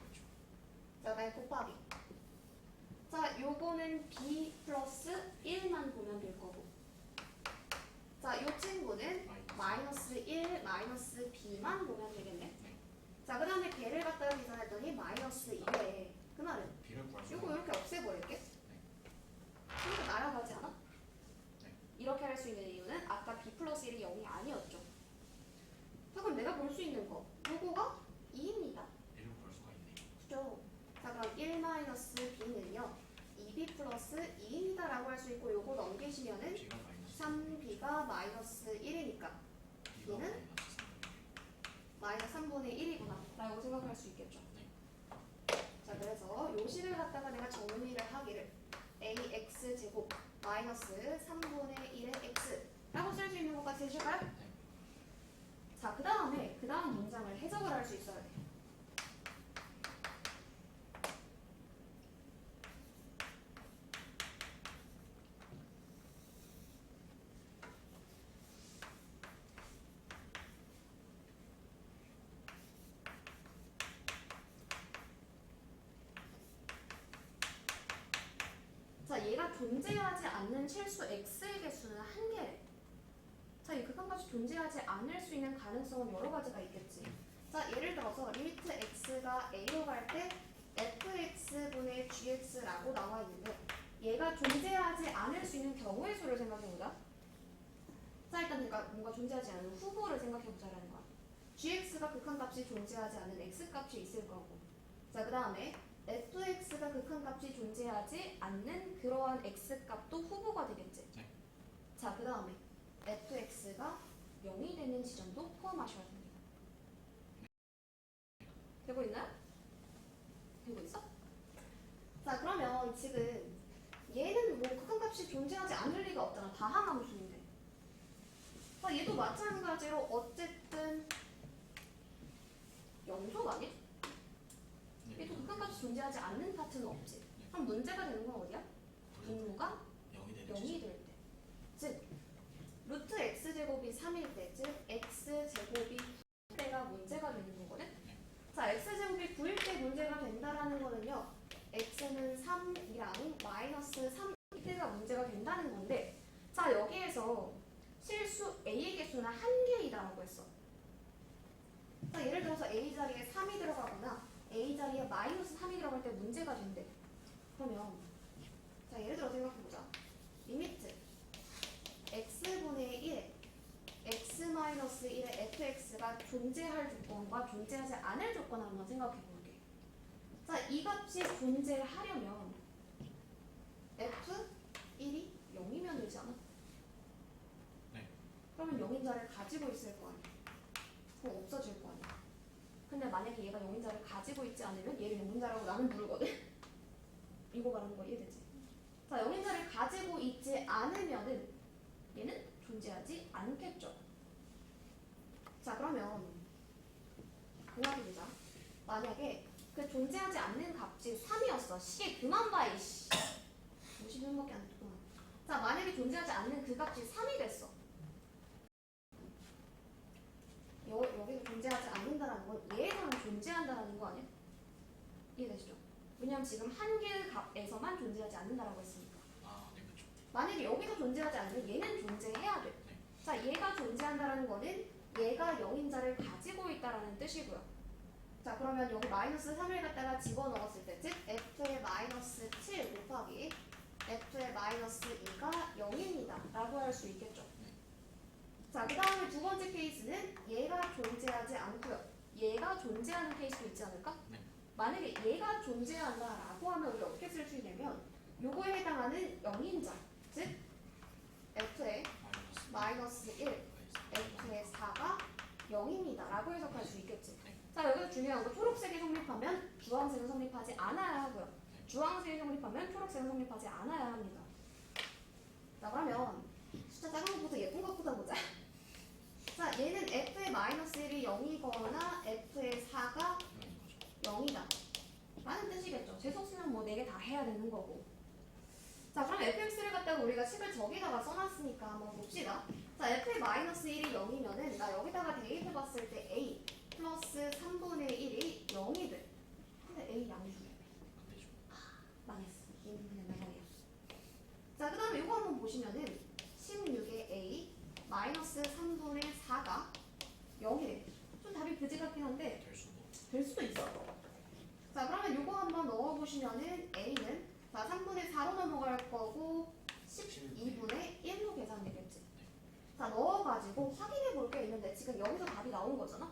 자, 그다음에 곱하기. 자, 요거는 b 플러스 1만 보면 될 거고. 자, 요 친구는 마이너스 1 마이너스 b만 보면 되겠네. 자, 그 다음에 걔를 갖다가 계산했더니 마이너스 2에 그 말은 b를 구할 수 요거 이렇게 없애버릴게. 이렇게 날아가지 않아? 이렇게 할 수 있는 이유는 아까 b 플러스 1이 0이 아니었죠. 자, 그럼 내가 볼 수 있는 거 요거가 2입니다. b를 구할 수가 있네. 그죠? 자, 그럼 1 마이너스 b는요 2 2b 플러스 2입니다 라고 할 수 있고 요거 넘기시면은 B가 마이너스 3b가 마이너스 1이니까 B가 얘는 마이너스 3분의 1이구나 라고 생각할 수 있겠죠. 자 그래서 요 식을 갖다가 내가 정리를 하기를 ax제곱 마이너스 3분의 1의 x 라고 쓸 수 있는 것까지 해줄까요? 자 그 다음 문장을 해석을 할 수 있어야 돼. 자, 얘가 존재하지 않는 실수 x의 개수는 한 개래. 자, 이 극한값이 존재하지 않을 수 있는 가능성은 여러 가지가 있겠지. 자, 예를 들어서 리미트 x가 a로 갈 때 fx분의 gx라고 나와 있는데 얘가 존재하지 않을 수 있는 경우의 수를 생각해보자. 자, 일단 내가 뭔가 존재하지 않는 후보를 생각해보자라는 거야. gx가 극한값이 존재하지 않는 x값이 있을 거고. 자, 그 다음에 fx가 극한값이 존재하지 않는 그러한 x값도 후보가 되겠지. 네. 자, 그 다음에 fx가 0이 되는 지점도 포함하셔야 됩니다. 되고 있나요? 되고 있어? 자, 그러면 지금 얘는 뭐 극한값이 존재하지 않을 리가 없잖아. 다항함수인데. 자, 얘도 마찬가지로 어쨌든 영속 아니야? 얘도 극한값이 존재하지 않는 파트는 없지. 그럼 문제가 되는 건 어디야? 분모가 0이 될 때. 즉, 루트 x제곱이 3일 때, 즉 x제곱이 9일 때가 문제가 되는 거거든? 자, x제곱이 9일 때 문제가 된다라는 거는요. x는 3이랑 마이너스 3일 때가 문제가 된다는 건데, 자, 여기에서 실수 a의 개수는 한 개이다라고 했어. 자, 예를 들어서 a 자리에 3이 들어가거나 a 자리에 마이너스 3이 들어갈 때 문제가 된대. 그러면 자, 예를 들어 생각해보자. 리미트 x분의 1에 x-1의 fx가 존재할 조건과 존재하지 않을 조건 한번 생각해볼게. 자, 이 값이 존재하려면 f1이 0이면 되지 않아? 네. 그러면 0인자를 가지고 있을 거 아니야. 그럼 없어질 거 아니야. 근데 만약에 얘가 0인자를 가지고 있지 않으면 얘를 0인자라고 나는 부르거든. 이거 말하는 거 이해되지? 자, 0인자를 가지고 있지 않으면은 얘는 존재하지 않겠죠. 자, 그러면 그만두자. 만약에 그 존재하지 않는 값이 3이었어. 시계 그만 봐, 이씨. 50분밖에 안 됐구나. 자, 만약에 존재하지 않는 그 값이 3이 됐어. 여기서 존재하지 않는다는 건 얘에서는 존재한다는 거 아니야? 이해되시죠? 왜냐면 지금 한 개의 값에서만 존재하지 않는다라고 했으니까. 아, 네, 그렇죠. 만약에 여기서 존재하지 않으면 얘는 존재해야 돼. 네. 자, 얘가 존재한다는 거는 얘가 0인자를 가지고 있다라는 뜻이고요. 자, 그러면 여기 마이너스 3을 갖다가 집어넣었을 때, 즉 f의 마이너스 7 곱하기 f의 마이너스 2가 0입니다 라고 할 수 있겠죠. 자, 그 다음에 두 번째 케이스는 얘가 존재하지 않고요. 얘가 존재하는 케이스도 있지 않을까? 네. 만약에 얘가 존재한다라고 하면 우리 어떻게 쓸 수 있냐면 요거에 해당하는 0인자, 즉 f의 마이너스 1, f의 4가 0입니다 라고 해석할 수 있겠지. 자, 여기서 중요한 거 초록색이 성립하면 주황색은 성립하지 않아야 하고요. 주황색이 성립하면 초록색은 성립하지 않아야 합니다. 자, 그러면 숫자 작은 것부터 예쁜 것부터 보자. 자, 얘는 f의 마이너스 1이 0이거나 f의 4가 0이다 라는 뜻이겠죠. 재수 없으면 뭐 4개 다 해야 되는 거고. 자, 그럼 fx를 갖다가 우리가 식을 저기다가 써놨으니까 한번 봅시다. 자, f의 마이너스 1이 0이면은 나 여기다가 대입해봤을 때 a 플러스 3분의 1이 0이 돼. 근데 a 양수래. 망했어. 얘는 그냥 나가야. 자, 그 다음에 이거 한번 보시면은 16의 a 마이너스 3분의 4가 0이래. 좀 답이 그지 같긴 한데 될 수도 있어. 자, 그러면 이거 한번 넣어보시면은 a는 자 3분의 4로 넘어갈 거고 12분의 1로 계산되겠지. 자, 넣어가지고 확인해 볼 게 있는데 지금 여기서 답이 나온 거잖아.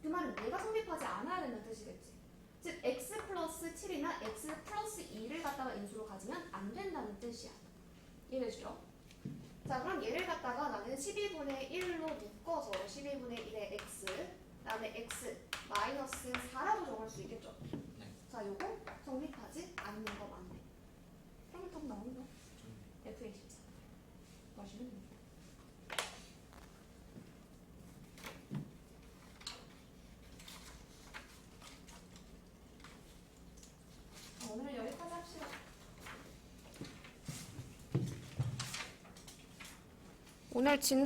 그 말은 얘가 성립하지 않아야 된다는 뜻이겠지. 즉 x 플러스 7이나 x 플러스 2를 갖다 갖다가 인수로 가지면 안 된다는 뜻이야. 이해되시죠? 자, 그럼 얘를 갖다가 나는 12분의 1로 묶어서 12분의 1의 x, 그 다음에 x 마이너스 4라고 정할 수 있겠죠? 네. 자, 요거 성립하지 않는 거 맞네. 평균 나오는 거. 좋네. F24. 마시면 됩니다. 오늘은 여기까지 합시다. 오늘 진